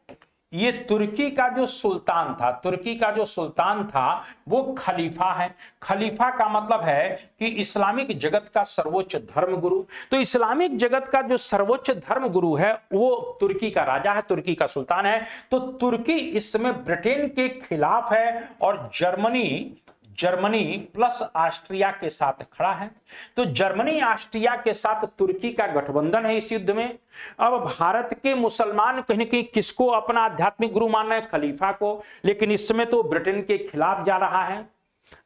ये तुर्की का जो सुल्तान था, तुर्की का जो सुल्तान था वो खलीफा है। खलीफा का मतलब है कि इस्लामिक जगत का सर्वोच्च धर्म गुरु। तो इस्लामिक जगत का जो सर्वोच्च धर्म गुरु है वो तुर्की का राजा है, तुर्की का सुल्तान है। तो तुर्की इस समय ब्रिटेन के खिलाफ है और जर्मनी प्लस ऑस्ट्रिया के साथ खड़ा है। तो जर्मनी ऑस्ट्रिया के साथ तुर्की का गठबंधन है इस युद्ध में। अब भारत के मुसलमान कहीं न कहीं किसको अपना आध्यात्मिक गुरु मान रहे हैं, खलीफा को, लेकिन इस समय तो ब्रिटेन के खिलाफ जा रहा है।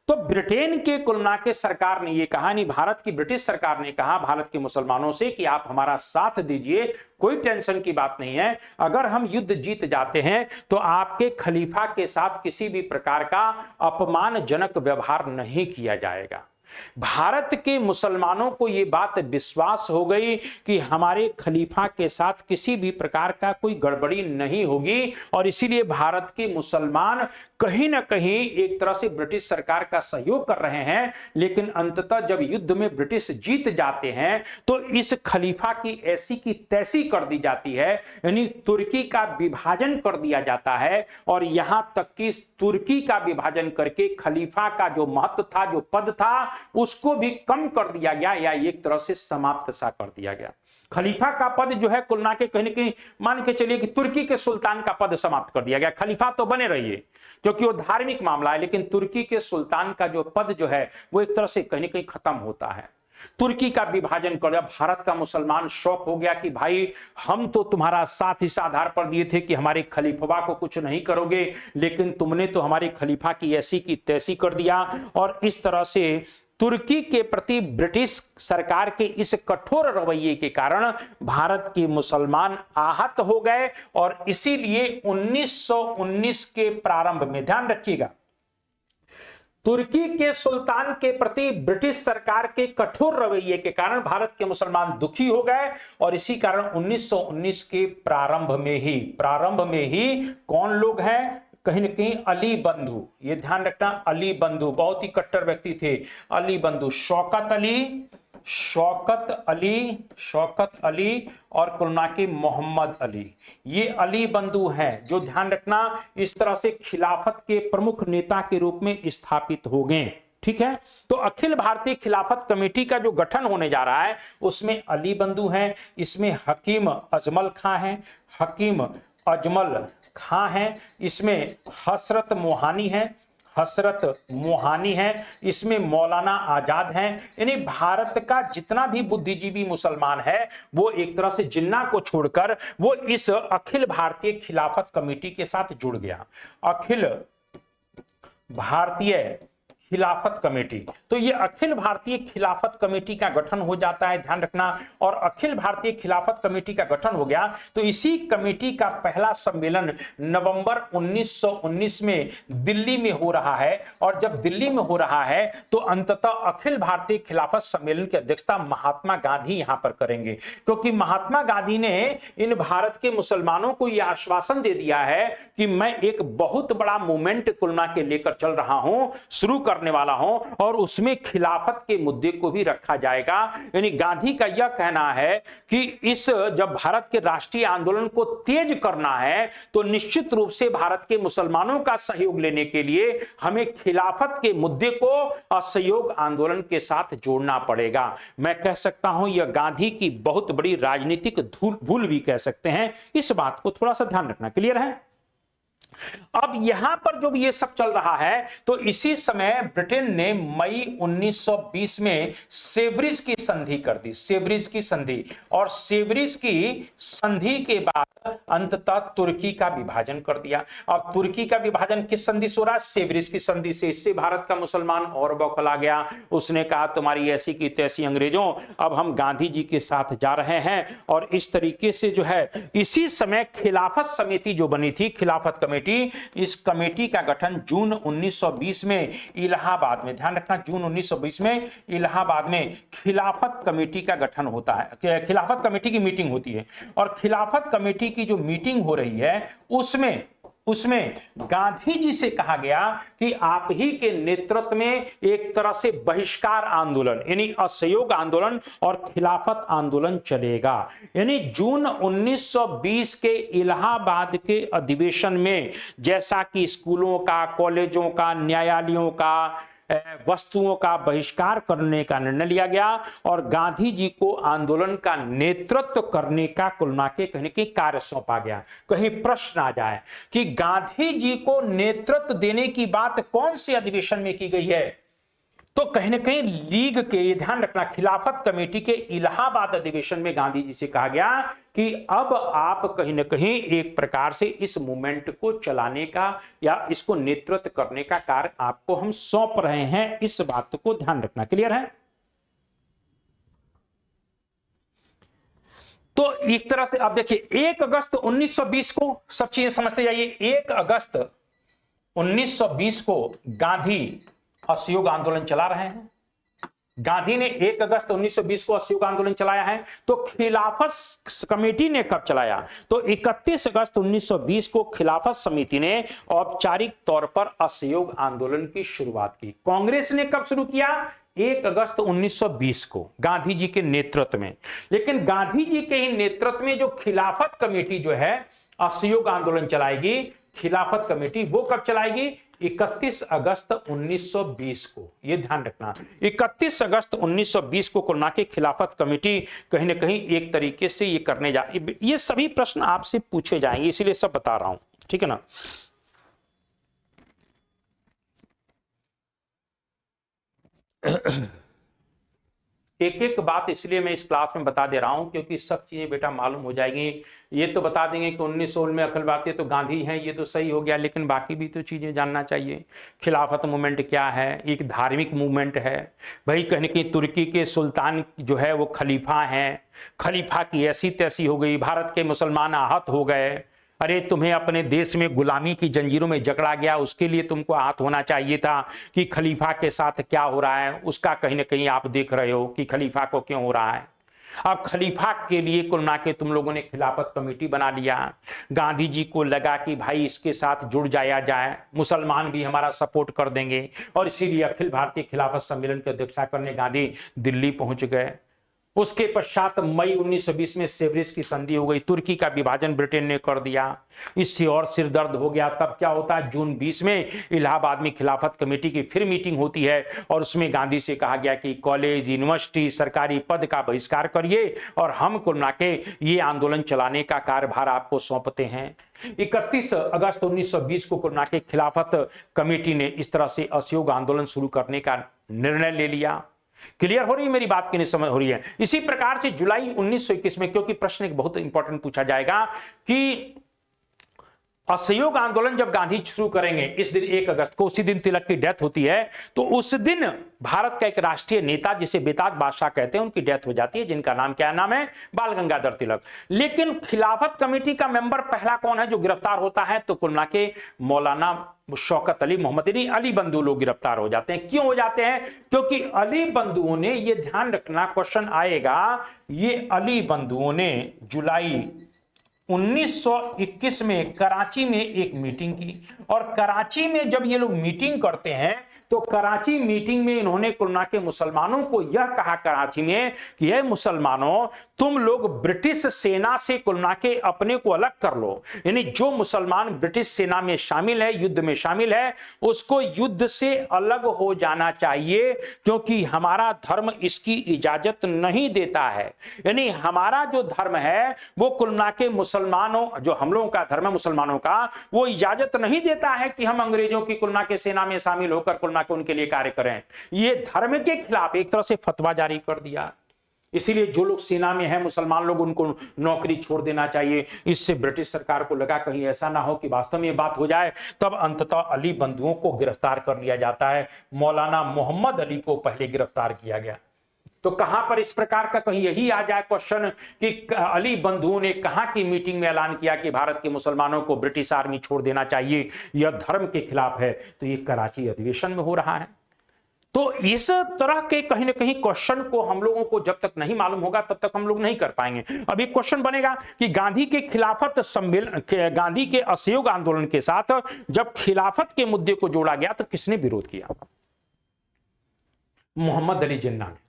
तो ब्रिटेन के कुलना के सरकार ने ये कहा, नहीं भारत की ब्रिटिश सरकार ने कहा भारत के मुसलमानों से कि आप हमारा साथ दीजिए, कोई टेंशन की बात नहीं है। अगर हम युद्ध जीत जाते हैं तो आपके खलीफा के साथ किसी भी प्रकार का अपमानजनक व्यवहार नहीं किया जाएगा। भारत के मुसलमानों को यह बात विश्वास हो गई कि हमारे खलीफा के साथ किसी भी प्रकार का कोई गड़बड़ी नहीं होगी, और इसीलिए भारत के मुसलमान कहीं ना कहीं एक तरह से ब्रिटिश सरकार का सहयोग कर रहे हैं। लेकिन अंततः जब युद्ध में ब्रिटिश जीत जाते हैं तो इस खलीफा की ऐसी की तैसी कर दी जाती है, यानी तुर्की का विभाजन कर दिया जाता है। और यहां तक कि तुर्की का विभाजन करके खलीफा का जो महत्व था, जो पद था, उसको भी कम कर दिया गया या एक तरह से समाप्त सा कर दिया गया। खलीफा का पद जो है कुल ना के कहीं ना कहीं मान के चलिए कि तुर्की के सुल्तान का पद समाप्त कर दिया गया। खलीफा तो बने रहिए क्योंकि वो धार्मिक मामला है, लेकिन तुर्की के सुल्तान का जो पद जो है वो एक तरह से कहीं ना कहीं खत्म होता है। तुर्की का विभाजन कर दिया। भारत का मुसलमान शौक हो गया कि भाई हम तो तुम्हारा साथ इस आधार पर दिए थे कि हमारे खलीफा को कुछ नहीं करोगे, लेकिन तुमने तो हमारे खलीफा की ऐसी की तैसी कर दिया। और इस तरह से तुर्की के प्रति ब्रिटिश सरकार के इस कठोर रवैये के कारण भारत के मुसलमान आहत हो गए। और इसीलिए 1919 के प्रारंभ में, ध्यान रखिएगा, तुर्की के सुल्तान के प्रति ब्रिटिश सरकार के कठोर रवैये के कारण भारत के मुसलमान दुखी हो गए। और इसी कारण 1919 के प्रारंभ में ही कौन लोग हैं, कहीं न कहीं अली बंधु, ये ध्यान रखना, अली बंधु बहुत ही कट्टर व्यक्ति थे। अली बंधु, शौकत अली और कुलना के मोहम्मद अली, ये अली बंधु हैं जो ध्यान रखना इस तरह से खिलाफत के प्रमुख नेता के रूप में स्थापित हो गए। ठीक है, तो अखिल भारतीय खिलाफत कमेटी का जो गठन होने जा रहा है उसमें अली बंधु हैं, इसमें हकीम अजमल खां हैं, इसमें हसरत मोहानी है, इसमें मौलाना आजाद हैं। यानी भारत का जितना भी बुद्धिजीवी मुसलमान है वो एक तरह से जिन्ना को छोड़कर वो इस अखिल भारतीय खिलाफत कमेटी के साथ जुड़ गया। अखिल भारतीय खिलाफत कमेटी। तो ये अखिल भारतीय खिलाफत कमेटी का गठन हो जाता है, ध्यान रखना। और अखिल भारतीय खिलाफत कमेटी का गठन हो गया तो इसी कमेटी का पहला सम्मेलन नवंबर 1919 में दिल्ली में हो रहा है। और जब दिल्ली में हो रहा है तो अंततः अखिल भारतीय खिलाफत सम्मेलन की अध्यक्षता महात्मा गांधी यहां पर करेंगे, क्योंकि महात्मा गांधी ने इन भारत के मुसलमानों को यह आश्वासन दे दिया है कि मैं एक बहुत बड़ा मूवमेंट कुलना के लेकर चल रहा हूं, शुरू करने वाला हूं, और उसमें खिलाफत के मुद्दे को भी रखा जाएगा। यानी गांधी का यह कहना है कि इस जब भारत के राष्ट्रीय आंदोलन को तेज करना है तो निश्चित रूप से भारत के मुसलमानों का सहयोग लेने के लिए हमें खिलाफत के मुद्दे को असहयोग आंदोलन के साथ जोड़ना पड़ेगा। मैं कह सकता हूं यह गांधी की बहुत बड़ी राजनीतिक भूल भी कह सकते हैं। इस बात को थोड़ा सा ध्यान रखना। क्लियर है? अब यहां पर जो ये सब चल रहा है तो इसी समय ब्रिटेन ने मई 1920 में सेवरिज की संधि कर दी, सेवरिज की संधि। और सेवरिज की संधि के बाद अंततः तुर्की का विभाजन कर दिया। अब तुर्की का विभाजन किस संधि से हो रहा है? सेवरिज की संधि से। इससे भारत का मुसलमान और बौखला गया। उसने कहा तुम्हारी ऐसी की तैसी अंग्रेजों, अब हम गांधी जी के साथ जा रहे हैं। और इस तरीके से जो है इसी समय खिलाफत समिति जो बनी थी, खिलाफत कमेटी, इस कमेटी का गठन जून 1920 में इलाहाबाद में, ध्यान रखना, जून 1920 में इलाहाबाद में खिलाफत कमेटी का गठन होता है। खिलाफत कमेटी की मीटिंग होती है और खिलाफत कमेटी की जो मीटिंग हो रही है उसमें गांधी जी से कहा गया कि आप ही के नेतृत्व में एक तरह से बहिष्कार आंदोलन यानी असहयोग आंदोलन और खिलाफत आंदोलन चलेगा। यानी जून 1920 के इलाहाबाद के अधिवेशन में जैसा कि स्कूलों का, कॉलेजों का, न्यायालयों का, वस्तुओं का बहिष्कार करने का निर्णय लिया गया और गांधी जी को आंदोलन का नेतृत्व करने का कुल मिला के कहीं की कार्य सौंपा गया। कहीं प्रश्न आ जाए कि गांधी जी को नेतृत्व देने की बात कौन से अधिवेशन में की गई है, तो कहीं ना कहीं लीग के, ये ध्यान रखना, खिलाफत कमेटी के इलाहाबाद अधिवेशन में गांधी जी से कहा गया कि अब आप कहीं ना कहीं एक प्रकार से इस मूवमेंट को चलाने का या इसको नेतृत्व करने का कार्य आपको हम सौंप रहे हैं। इस बात को ध्यान रखना। क्लियर है? तो एक तरह से आप देखिए 1 अगस्त 1920 को, सब चीजें समझते जाइए, 1 अगस्त 1920 को गांधी असहयोग आंदोलन चला रहे हैं। गांधी ने 1 अगस्त 1920 को असहयोग आंदोलन चलाया है। तो खिलाफत कमेटी ने कब चलाया? तो 31 अगस्त 1920 को खिलाफत समिति ने औपचारिक तौर पर असहयोग आंदोलन की शुरुआत की। कांग्रेस ने कब शुरू किया? 1 अगस्त 1920 को गांधी जी के नेतृत्व में। लेकिन गांधी जी के ही नेतृत्व में जो खिलाफत कमेटी जो है असहयोग आंदोलन चलाएगी, खिलाफत कमेटी, वो कब चलाएगी? 31 अगस्त 1920 को। ये ध्यान रखना, 31 अगस्त 1920 को कुल मिला के खिलाफत कमेटी कहीं ना कहीं एक तरीके से ये करने जा, ये सभी प्रश्न आपसे पूछे जाएंगे, इसीलिए सब बता रहा हूं, ठीक है ना। एक एक बात इसलिए मैं इस क्लास में बता दे रहा हूं क्योंकि सब चीजें बेटा मालूम हो जाएंगी। ये तो बता देंगे कि 1916 में अखिल भारतीय तो गांधी हैं, ये तो सही हो गया, लेकिन बाकी भी तो चीजें जानना चाहिए। खिलाफत मूवमेंट क्या है? एक धार्मिक मूवमेंट है भाई। कहीं कहीं तुर्की के सुल्तान जो है वो खलीफा हैं, खलीफा की ऐसी तैसी हो गई, भारत के मुसलमान आहत हो गए। अरे तुम्हें अपने देश में गुलामी की जंजीरों में जकड़ा गया, उसके लिए तुमको आहत होना चाहिए था कि खलीफा के साथ क्या हो रहा है, उसका कहीं ना कहीं आप देख रहे हो कि खलीफा को क्यों हो रहा है। अब खलीफा के लिए कुल मिला के तुम लोगों ने खिलाफत कमेटी बना लिया। गांधी जी को लगा कि भाई इसके साथ जुड़ जाया जाए, मुसलमान भी हमारा सपोर्ट कर देंगे, और इसीलिए अखिल भारतीय खिलाफत सम्मेलन की अध्यक्षता करने गांधी दिल्ली पहुंच गए। उसके पश्चात मई 1920 में सेवरिज की संधि हो गई, तुर्की का विभाजन ब्रिटेन ने कर दिया। इससे और सिर दर्द हो गया। तब क्या होता है? जून 20 में इलाहाबाद में खिलाफत कमेटी की फिर मीटिंग होती है और उसमें गांधी से कहा गया कि कॉलेज, यूनिवर्सिटी, सरकारी पद का बहिष्कार करिए और हम कुल मिला के ये आंदोलन चलाने का कार्यभार आपको सौंपते हैं। 31 अगस्त 1920 को कुल मिला के खिलाफत कमेटी ने इस तरह से असहयोग आंदोलन शुरू करने का निर्णय ले लिया। क्लियर हो रही है मेरी बात की? नहीं समझ हो रही है? इसी प्रकार से जुलाई 1921 में, क्योंकि प्रश्न एक बहुत इंपॉर्टेंट पूछा जाएगा कि असहयोग आंदोलन जब गांधी शुरू करेंगे इस दिन 1 अगस्त को, उसी दिन तिलक की डेथ होती है, तो उस दिन भारत का एक राष्ट्रीय नेता जिसे बेताज बादशाह कहते हैं उनकी डेथ हो जाती है, जिनका नाम क्या नाम है, बाल गंगाधर तिलक। लेकिन खिलाफत कमेटी का मेंबर पहला कौन है जो गिरफ्तार होता है, तो कुल मिला के मौलाना शौकत अली, मोहम्मद अली बंधु लोग गिरफ्तार हो जाते हैं। क्यों हो जाते हैं? क्योंकि अली बंधुओं ने, ये ध्यान रखना क्वेश्चन आएगा, ये अली बंधुओं ने जुलाई 1921 में कराची में एक मीटिंग की, और कराची में जब ये लोग मीटिंग करते हैं तो कराची मीटिंग में इन्होंने कुलना के मुसलमानों को यह कहा कराची में कि ये मुसलमानों, तुम लोग ब्रिटिश सेना से कुलना के अपने को अलग कर लो। यानी जो मुसलमान ब्रिटिश सेना में शामिल है, युद्ध में शामिल है, उसको युद्ध से अलग हो जाना चाहिए, क्योंकि हमारा धर्म इसकी इजाजत नहीं देता है। यानी हमारा जो धर्म है वो कुलना के मुसलमानों, जो हम लोगों का धर्म है मुसलमानों का, वो इजाजत नहीं देता है कि हम अंग्रेजों की कुलना के सेना में शामिल होकर कुलना के उनके लिए कार्य करें। ये धर्म के खिलाफ एक तरह से फतवा जारी कर दिया। इसीलिए जो लोग सेना में हैं मुसलमान लोग, उनको नौकरी छोड़ देना चाहिए। इससे ब्रिटिश सरकार को लगा कहीं ऐसा ना हो कि वास्तव में ये बात हो जाए, तब अंततः अली बंधुओं को गिरफ्तार कर लिया जाता है। मौलाना मोहम्मद अली को पहले गिरफ्तार किया गया। तो कहां पर इस प्रकार का कहीं यही आ जाए क्वेश्चन कि अली बंधुओं ने कहां की मीटिंग में ऐलान किया कि भारत के मुसलमानों को ब्रिटिश आर्मी छोड़ देना चाहिए, यह धर्म के खिलाफ है, तो ये कराची अधिवेशन में हो रहा है। तो इस तरह के कहीं ना कहीं क्वेश्चन को हम लोगों को जब तक नहीं मालूम होगा तब तक हम लोग नहीं कर पाएंगे। अब एक क्वेश्चन बनेगा कि गांधी के खिलाफत सम्मेलन, गांधी के असहयोग आंदोलन के साथ जब खिलाफत के मुद्दे को जोड़ा गया तो किसने विरोध किया? मोहम्मद अली जिन्ना ने।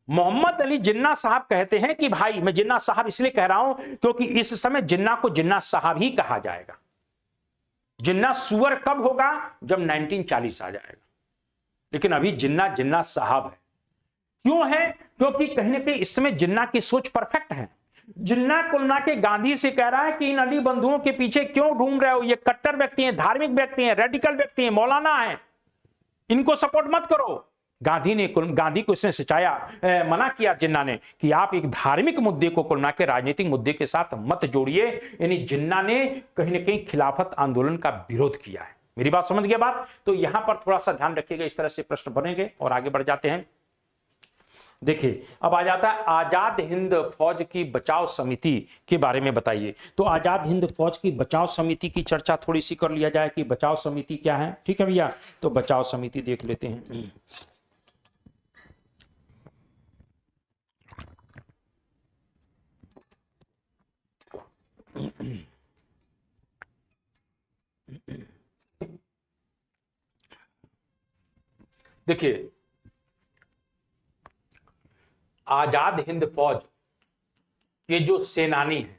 मोहम्मद अली जिन्ना साहब कहते हैं कि भाई, मैं जिन्ना साहब इसलिए कह रहा हूं क्योंकि इस समय जिन्ना को जिन्ना साहब ही कहा जाएगा। जिन्ना सुअर कब होगा? जब 1940 आ जाएगा, लेकिन अभी जिन्ना जिन्ना साहब है। क्यों है? क्योंकि कहीं ना कहीं इस समय जिन्ना की सोच परफेक्ट है। जिन्ना कुलना के गांधी से कह रहा है कि इन अली बंधुओं के पीछे क्यों ढूंढ रहे हो, ये कट्टर व्यक्ति हैं, धार्मिक व्यक्ति हैं, रेडिकल व्यक्ति हैं, मौलाना हैं, इनको सपोर्ट मत करो। गांधी को इसने सिचाया, मना किया जिन्ना ने कि आप एक धार्मिक मुद्दे को कुलना के राजनीतिक मुद्दे के साथ मत जोड़िए। यानी जिन्ना ने कहीं ना कहीं खिलाफत आंदोलन का विरोध किया है। मेरी बात समझ गए बात? तो यहां पर थोड़ा सा ध्यान रखिएगा, इस तरह से प्रश्न बनेंगे और आगे बढ़ जाते हैं। देखिए अब आ जाता है आजाद हिंद फौज की बचाव समिति के बारे में बताइए। तो आजाद हिंद फौज की बचाव समिति की चर्चा थोड़ी सी कर लिया जाए कि बचाव समिति क्या है। ठीक है भैया, तो बचाव समिति देख लेते हैं। देखिए आजाद हिंद फौज के जो सेनानी हैं,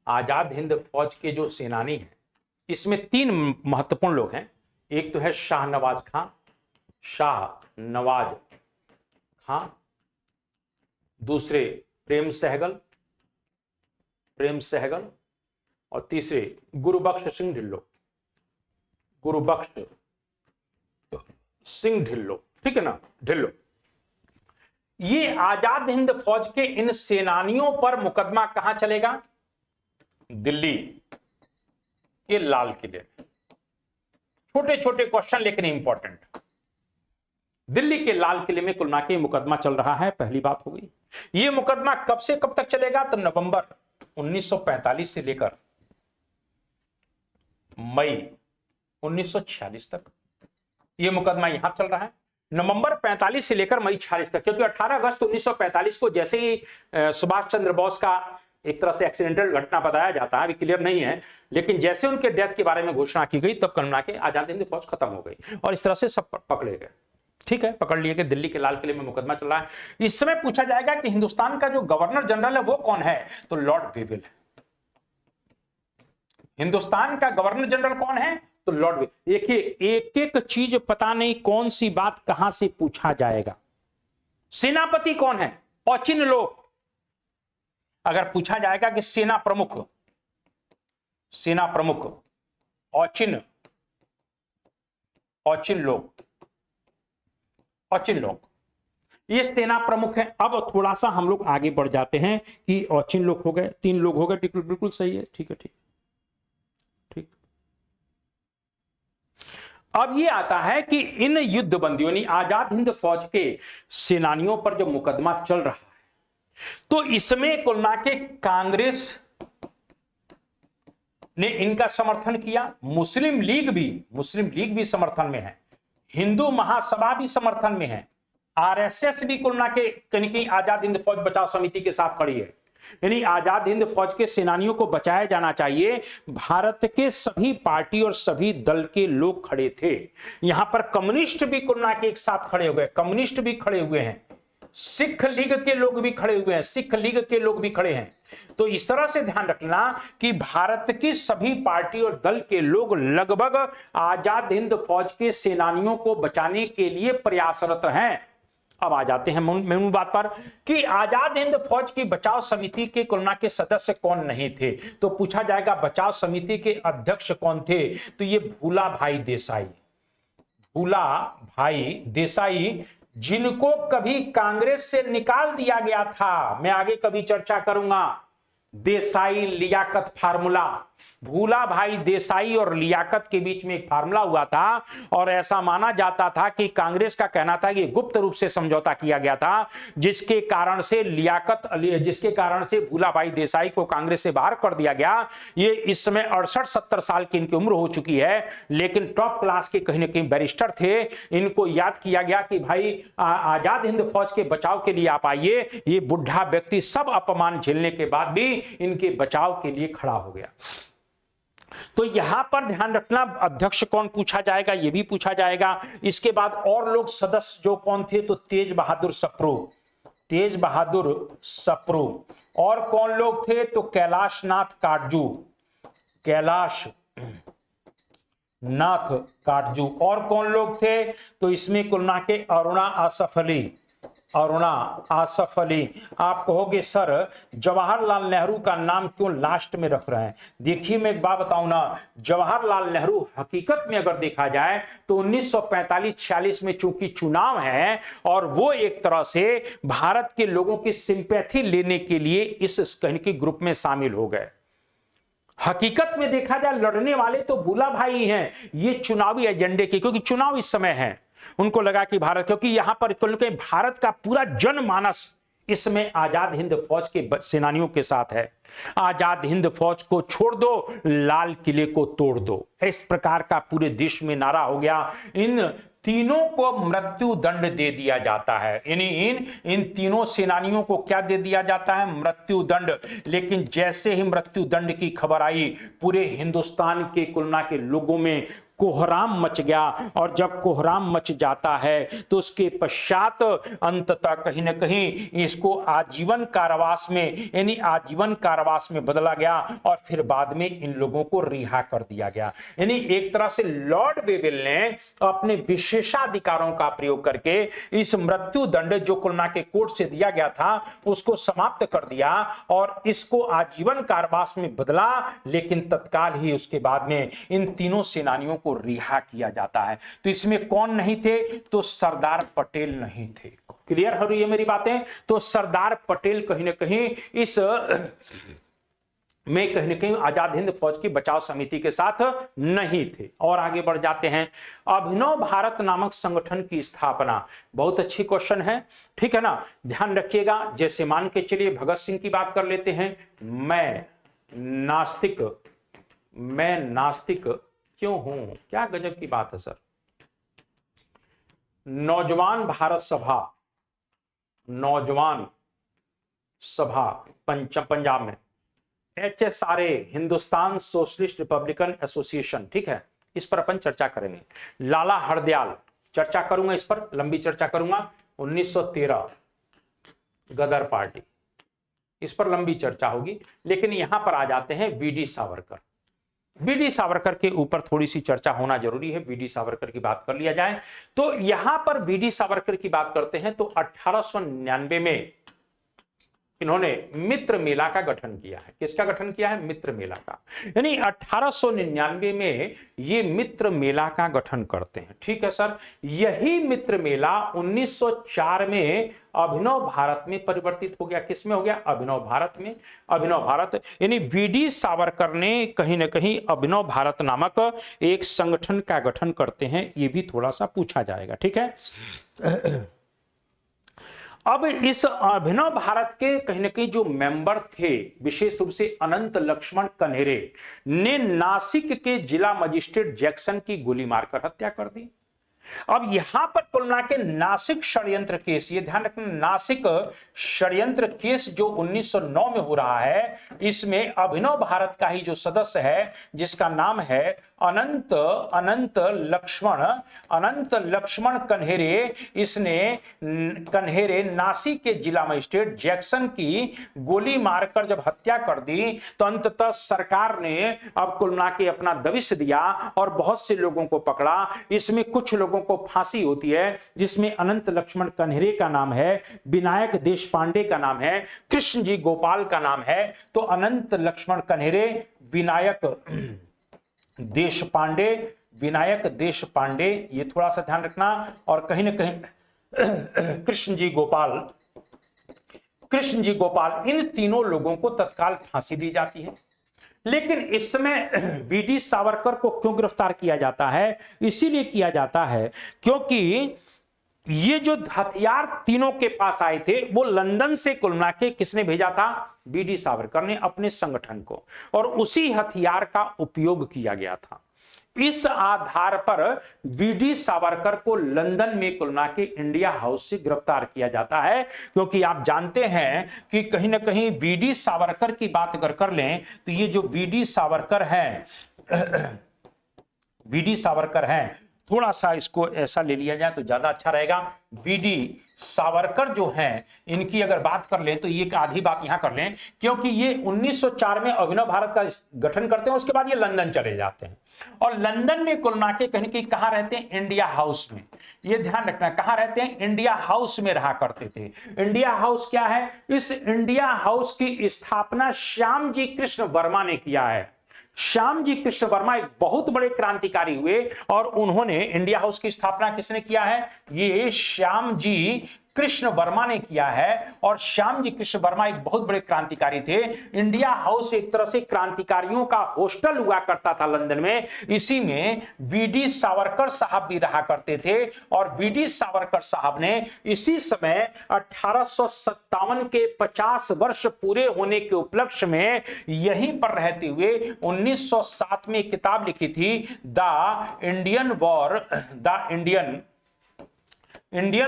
आजाद हिंद फौज के जो सेनानी हैं, इसमें 3 महत्वपूर्ण लोग हैं। एक तो है शाहनवाज खां, दूसरे प्रेम सहगल, और तीसरे गुरुबख्श सिंह ढिल्लो। ठीक है ना, ढिल्लो। ये आजाद हिंद फौज के इन सेनानियों पर मुकदमा कहां चलेगा? दिल्ली के लाल किले में। छोटे छोटे क्वेश्चन लेकिन इंपॉर्टेंट। दिल्ली के लाल किले में कुल मिला मुकदमा चल रहा है, पहली बात हो गई। यह मुकदमा कब से कब तक चलेगा? तो नवंबर 1945 से लेकर मई 1946 तक यह मुकदमा यहां चल रहा है। नवंबर 45 से लेकर मई 46 तक, क्योंकि 18 अगस्त 1945 को जैसे ही सुभाष चंद्र बोस का एक तरह से एक्सीडेंटल घटना बताया जाता है, अभी क्लियर नहीं है, लेकिन जैसे उनके डेथ के बारे में घोषणा की गई तब कलना के आजाद हिंद फौज खत्म हो गई और इस तरह से सब पकड़े गए। ठीक है, पकड़ लिए गए। दिल्ली के लाल किले में मुकदमा चल रहा है। इस समय पूछा जाएगा कि हिंदुस्तान का जो गवर्नर जनरल है वो कौन है? तो लॉर्ड वेविल है। हिंदुस्तान का गवर्नर जनरल कौन है? तो लॉर्ड वेविल। देखिए एक एक चीज पता नहीं कौन सी बात कहां से पूछा जाएगा। सेनापति कौन है? औचिन्य लोग। अगर पूछा जाएगा कि सेना प्रमुख औचिन्य लोग, ये सेना प्रमुख है। अब थोड़ा सा हम लोग आगे बढ़ जाते हैं कि औचिन्य लोग हो गए, 3 लोग हो गए। बिल्कुल सही है, ठीक है, ठीक। अब ये आता है कि इन युद्ध बंदियों ने आजाद हिंद फौज के सेनानियों पर जो मुकदमा चल रहा है, तो इसमें कुल मिला के कांग्रेस ने इनका समर्थन किया, मुस्लिम लीग भी समर्थन में है, हिंदू महासभा भी समर्थन में है, आरएसएस भी कुल मिला के कहीं आजाद हिंद फौज बचाव समिति के साथ खड़ी है। यानी आजाद हिंद फौज के सेनानियों को बचाया जाना चाहिए। भारत के सभी पार्टी और सभी दल के लोग खड़े थे। यहां पर कम्युनिस्ट भी कुल मिला के एक साथ खड़े हो गए, कम्युनिस्ट भी खड़े हुए हैं, सिख लीग के लोग भी खड़े हुए हैं, सिख लीग के लोग भी खड़े हैं। तो इस तरह से ध्यान रखना कि भारत की सभी पार्टी और दल के लोग लगभग आजाद हिंद फौज के सेनानियों को बचाने के लिए प्रयासरत हैं। अब आ जाते हैं मूल बात पर कि आजाद हिंद फौज की बचाव समिति के कुलना के सदस्य कौन नहीं थे। तो पूछा जाएगा बचाव समिति के अध्यक्ष कौन थे, तो ये भूला भाई देसाई, जिनको कभी कांग्रेस से निकाल दिया गया था। मैं आगे कभी चर्चा करूंगा देसाई लियाकत फार्मूला। भूला भाई देसाई और लियाकत के बीच में एक फार्मूला हुआ था और ऐसा माना जाता था कि कांग्रेस का कहना था कि गुप्त रूप से समझौता किया गया था, जिसके कारण से भूला भाई देसाई को कांग्रेस से बाहर कर दिया गया। ये इस समय 68-70 साल की इनकी उम्र हो चुकी है, लेकिन टॉप क्लास के कहीं ना कहीं बैरिस्टर थे। इनको याद किया गया कि भाई आजाद हिंद फौज के बचाव के लिए आप आइए। ये बुढ़ा व्यक्ति सब अपमान झेलने के बाद भी इनके बचाव के लिए खड़ा हो गया। तो यहां पर ध्यान रखना अध्यक्ष कौन पूछा जाएगा, यह भी पूछा जाएगा। इसके बाद और लोग सदस्य जो कौन थे, तो तेज बहादुर सप्रू। और कौन लोग थे, तो कैलाश नाथ काटजू। और कौन लोग थे, तो इसमें कुलना के अरुणा आसफ अली। आप कहोगे सर जवाहरलाल नेहरू का नाम क्यों लास्ट में रख रहे हैं। देखिए मैं एक बात बताऊं ना, जवाहरलाल नेहरू हकीकत में अगर देखा जाए तो 1945-46 में चूंकि चुनाव है और वो एक तरह से भारत के लोगों की सिंपैथी लेने के लिए इस कहीं के ग्रुप में शामिल हो गए। हकीकत में देखा जाए लड़ने वाले तो भूला भाई हैं, ये चुनावी एजेंडे के, क्योंकि चुनाव इस समय है। उनको लगा कि भारत, क्योंकि यहां पर भारत का पूरा जनमानस इसमें आजाद हिंद फौज के सेनानियों के साथ है। आजाद हिंद फौज को छोड़ दो, लाल किले को तोड़ दो, इस प्रकार का पूरे देश में नारा हो गया। इन तीनों को मृत्यु दंड दे दिया जाता है। यानी इन तीनों सेनानियों को क्या दे दिया जाता है, मृत्यु दंड। लेकिन जैसे ही मृत्यु दंड की खबर आई, पूरे हिंदुस्तान के कुलना के लोगों में कोहराम मच गया। और जब कोहराम मच जाता है तो उसके पश्चात अंततः कहीं ना कहीं इसको आजीवन कारावास में बदला गया और फिर बाद में इन लोगों को रिहा कर दिया गया। यानी एक तरह से लॉर्ड वेवेल ने अपने विशेषाधिकारों का प्रयोग करके इस मृत्यु दंड जो कुलना के कोर्ट से दिया गया था उसको समाप्त कर दिया और इसको आजीवन कारावास में बदला। लेकिन तत्काल ही उसके बाद में इन तीनों सेनानियों को रिहा किया जाता है। तो इसमें कौन नहीं थे, तो सरदार पटेल नहीं थे। क्लियर हो रही है मेरी बातें। तो सरदार पटेल कहीं ना कहीं इस में कहीं ना कहीं आजाद हिंद फौज की बचाव समिति के साथ नहीं थे। और आगे बढ़ जाते हैं। अभिनव भारत नामक संगठन की स्थापना, बहुत अच्छी क्वेश्चन है, ठीक है ना, ध्यान रखिएगा। जैसे मान के चलिए भगत सिंह की बात कर लेते हैं। मैं नास्तिक क्यों हूं, क्या गजब की बात है सर। नौजवान सभा पंजाब में, HSRA Hindustan socialist Republican association, ठीक है, इस पर अपन चर्चा करेंगे। लाला हरदयाल, चर्चा करूंगा इस पर, लंबी चर्चा करूंगा। 1913 गदर पार्टी, इस पर लंबी चर्चा होगी। लेकिन यहां पर आ जाते हैं वीडी सावरकर के ऊपर थोड़ी सी चर्चा होना जरूरी है। वीडी सावरकर की बात कर लिया जाए तो यहां पर वीडी सावरकर की बात करते हैं तो 1899 में इन्होंने मित्र मेला का गठन किया है। किसका गठन किया है? मित्र मेला का। यानी 1899 में ये मित्र मेला का गठन करते हैं। ठीक है सर। यही मित्र मेला 1904 में अभिनव भारत में परिवर्तित हो गया। किसमें हो गया? अभिनव भारत में। अभिनव भारत यानी वीडी सावरकर ने कहीं ना कहीं अभिनव भारत नामक एक संगठन का गठन करते हैं। ये भी थोड़ा सा पूछा जाएगा। ठीक है। अब इस अभिनव भारत के कहीं ना कहीं जो मेंबर थे, विशेष रूप से अनंत लक्ष्मण कन्हेरे ने नासिक के जिला मजिस्ट्रेट जैक्सन की गोली मारकर हत्या कर दी। अब यहां पर कुल मिला के नासिक षड्यंत्र केस, ये ध्यान रखना, नासिक षड्यंत्र केस जो 1909 में हो रहा है, इसमें अभिनव भारत का ही जो सदस्य है जिसका नाम है अनंत लक्ष्मण कन्हेरे, इसने कन्हेरे नासिक के जिला मजिस्ट्रेट जैक्सन की गोली मारकर जब हत्या कर दी तो अंततः सरकार ने अब कुल मिला के अपना दबिश दिया और बहुत से लोगों को पकड़ा। इसमें कुछ लोगों को फांसी होती है, जिसमें अनंत लक्ष्मण कन्हेरे का नाम है, विनायक देशपांडे का नाम है, कृष्ण जी गोपाल का नाम है। तो अनंत लक्ष्मण कन्हेरे, विनायक देशपांडे, ये थोड़ा सा ध्यान रखना। और कहीं ना कहीं कृष्ण जी गोपाल, इन तीनों लोगों को तत्काल फांसी दी जाती है। लेकिन इस समय वीडी सावरकर को क्यों गिरफ्तार किया जाता है? इसीलिए किया जाता है क्योंकि ये जो हथियार तीनों के पास आए थे वो लंदन से कुल मिला के किसने भेजा था? वीडी सावरकर ने अपने संगठन को, और उसी हथियार का उपयोग किया गया था। इस आधार पर वीडी सावरकर को लंदन में कुल मिला के इंडिया हाउस से गिरफ्तार किया जाता है, क्योंकि आप जानते हैं कि कहीं ना कहीं वीडी सावरकर की बात अगर कर लें तो ये जो वीडी सावरकर हैं, थोड़ा सा इसको ऐसा ले लिया जाए तो ज्यादा अच्छा रहेगा। वीडी सावरकर जो हैं, इनकी अगर बात कर लें तो ये आधी बात यहां कर लें, क्योंकि ये 1904 में अभिनव भारत का गठन करते हैं, उसके बाद ये लंदन चले जाते हैं और लंदन में कुल मिला के कहीं कहां रहते हैं? इंडिया हाउस में। ये ध्यान रखना, कहां रहते हैं? इंडिया हाउस में रहा करते थे। इंडिया हाउस क्या है? इस इंडिया हाउस की स्थापना श्याम जी कृष्ण वर्मा ने किया है। श्याम जी कृष्ण वर्मा एक बहुत बड़े क्रांतिकारी हुए और उन्होंने, इंडिया हाउस की स्थापना किसने किया है? ये श्याम जी कृष्ण वर्मा ने किया है। और श्याम जी कृष्ण वर्मा एक बहुत बड़े क्रांतिकारी थे। इंडिया हाउस एक तरह से क्रांतिकारियों का हॉस्टल हुआ करता था लंदन में। इसी में वीडी सावरकर साहब भी रहा करते थे और वीडी सावरकर साहब ने इसी समय 1857 के 50 वर्ष पूरे होने के उपलक्ष्य में यहीं पर रहते हुए 1907 में एक किताब लिखी थी, इंडियन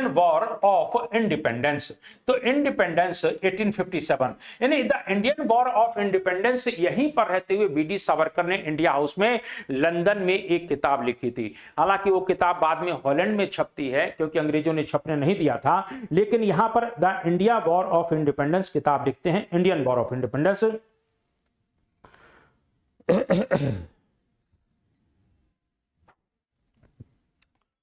वॉर ऑफ इंडिपेंडेंस। तो इंडिपेंडेंस 1857, यानी the Indian war of independence, यहीं पर रहते हुए वीडी सावरकर ने इंडिया हाउस में लंदन में एक किताब लिखी थी। हालांकि वो किताब बाद में हॉलैंड में छपती है क्योंकि अंग्रेजों ने छपने नहीं दिया था, लेकिन यहां पर the India war of independence किताब लिखते हैं, इंडियन वॉर ऑफ इंडिपेंडेंस।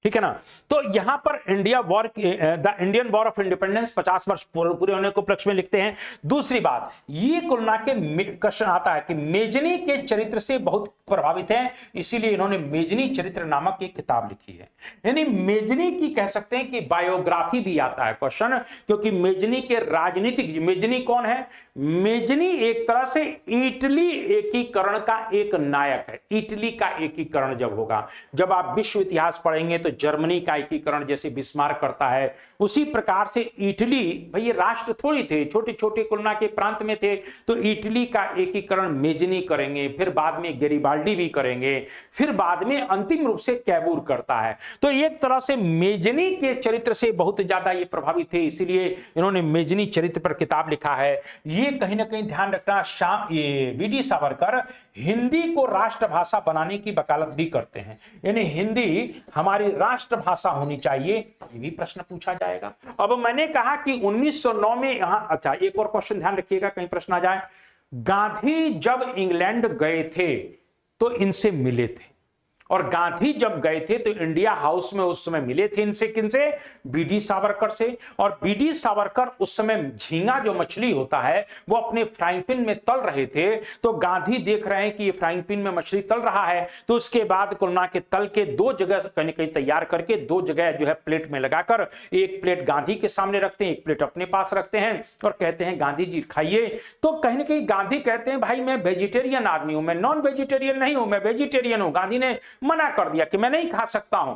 ठीक है ना। तो यहां पर the Indian war of independence 50 वर्ष पूरे होने के उपलक्ष्य में लिखते हैं। दूसरी बात, ये कुल मिला के क्वेश्चन आता है कि मेजनी के चरित्र से बहुत प्रभावित हैं, इसीलिए इन्होंने मेजनी चरित्र नामक एक किताब लिखी है। यानी मेजनी की कह सकते हैं कि बायोग्राफी भी आता है क्वेश्चन, क्योंकि मेजनी के राजनीतिक, मेजनी कौन है? मेजनी एक तरह से इटली एकीकरण का एक नायक है। इटली का एकीकरण जब होगा, जब आप विश्व इतिहास पढ़ेंगे तो जर्मनी का एकीकरण जैसे बिस्मार्क करता है, उसी प्रकार से इटली, भाई ये राष्ट्र थोड़ी थे, छोटे छोटे कुलना के प्रांत में थे, तो इटली का एकीकरण मेजनी करेंगे, फिर बाद में गैरिबाल्डी भी करेंगे, फिर बाद में अंतिम रूप से कैवूर करता है। तो एक तरह से मेजनी के चरित्र से बहुत ज्यादा ये प्रभावित थे, इसीलिए इन्होंने मेजनी चरित्र पर किताब लिखा है। ये कहीं ना कहीं ध्यान रखना, वीडी सावरकर हिंदी को राष्ट्रभाषा बनाने की वकालत भी करते हैं, यानी हिंदी हमारी राष्ट्रभाषा होनी चाहिए, ये भी प्रश्न पूछा जाएगा। अब मैंने कहा कि 1909 में यहां, अच्छा एक और क्वेश्चन ध्यान रखिएगा कहीं प्रश्न आ जाए। गांधी जब इंग्लैंड गए थे तो इनसे मिले थे, और गांधी जब गए थे तो इंडिया हाउस में उस समय मिले थे इनसे, किनसे? बीडी सावरकर से। और बीडी सावरकर उस समय झींगा जो मछली होता है वो अपने फ्राइंग पैन में तल रहे थे। तो गांधी देख रहे हैं कि ये फ्राइंग पैन में मछली तल रहा है, तो उसके बाद कोरोना के तल के दो जगह कहीं कहीं तैयार करके दो जगह जो है प्लेट में लगाकर, एक प्लेट गांधी के सामने रखते हैं, एक प्लेट अपने पास रखते हैं और कहते हैं गांधी जी खाइए। तो कहीं ना कहीं गांधी कहते हैं भाई मैं वेजिटेरियन आदमी हूं, मैं नॉन वेजिटेरियन नहीं हूं, मैं वेजिटेरियन हूं। गांधी ने मना कर दिया कि मैं नहीं खा सकता हूं।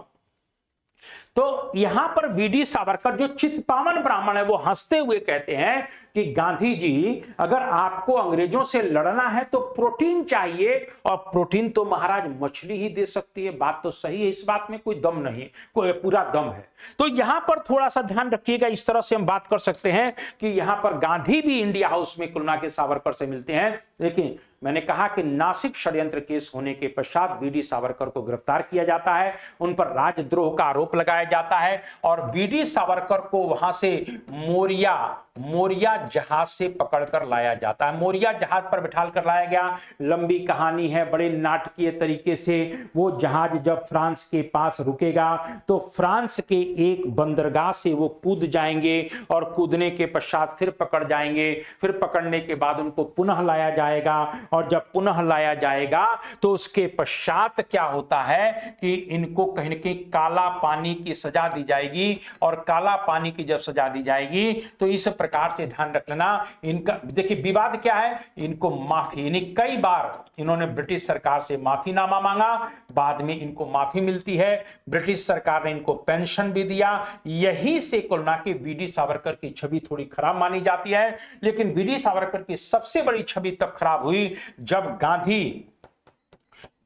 तो यहां पर वीडी सावरकर जो चित्पावन ब्राह्मण है वो हंसते हुए कहते हैं कि गांधी जी अगर आपको अंग्रेजों से लड़ना है तो प्रोटीन चाहिए, और प्रोटीन तो महाराज मछली ही दे सकती है। बात तो सही है, इस बात में कोई दम नहीं है, कोई पूरा दम है। तो यहां पर थोड़ा सा ध्यान रखिएगा, इस तरह से हम बात कर सकते हैं कि यहां पर गांधी भी इंडिया हाउस में कोरोना के सावरकर से मिलते हैं। लेकिन मैंने कहा कि नासिक षड्यंत्र केस होने के पश्चात वीडी सावरकर को गिरफ्तार किया जाता है, उन पर राजद्रोह का आरोप लगाया जाता है और वीडी सावरकर को वहां से मोरिया जहाज से पकड़कर लाया जाता है। मोरिया जहाज पर बिठाल कर लाया गया। लंबी कहानी है, बड़े नाटकीय तरीके से वो जहाज जब फ्रांस के पास रुकेगा तो फ्रांस के एक बंदरगाह से वो कूद जाएंगे और कूदने के पश्चात फिर पकड़ जाएंगे। फिर पकड़ने के बाद उनको पुनः लाया जाएगा और जब पुनः लाया जाएगा तो उसके पश्चात क्या होता है कि इनको कहीं न कहीं काला पानी की सजा दी जाएगी। और काला पानी की जब सजा दी जाएगी तो इस प्रकार से ध्यान रख लेना, इनका देखिए विवाद क्या है, इनको माफी, यानी कई बार इन्होंने ब्रिटिश सरकार से माफीनामा मांगा, बाद में इनको माफी मिलती है। ब्रिटिश सरकार ने इनको पेंशन भी दिया। यही से कोरोना के वीडी सावरकर की छवि थोड़ी खराब मानी जाती है। लेकिन वीडी सावरकर की सबसे बड़ी छवि तब खराब हुई जब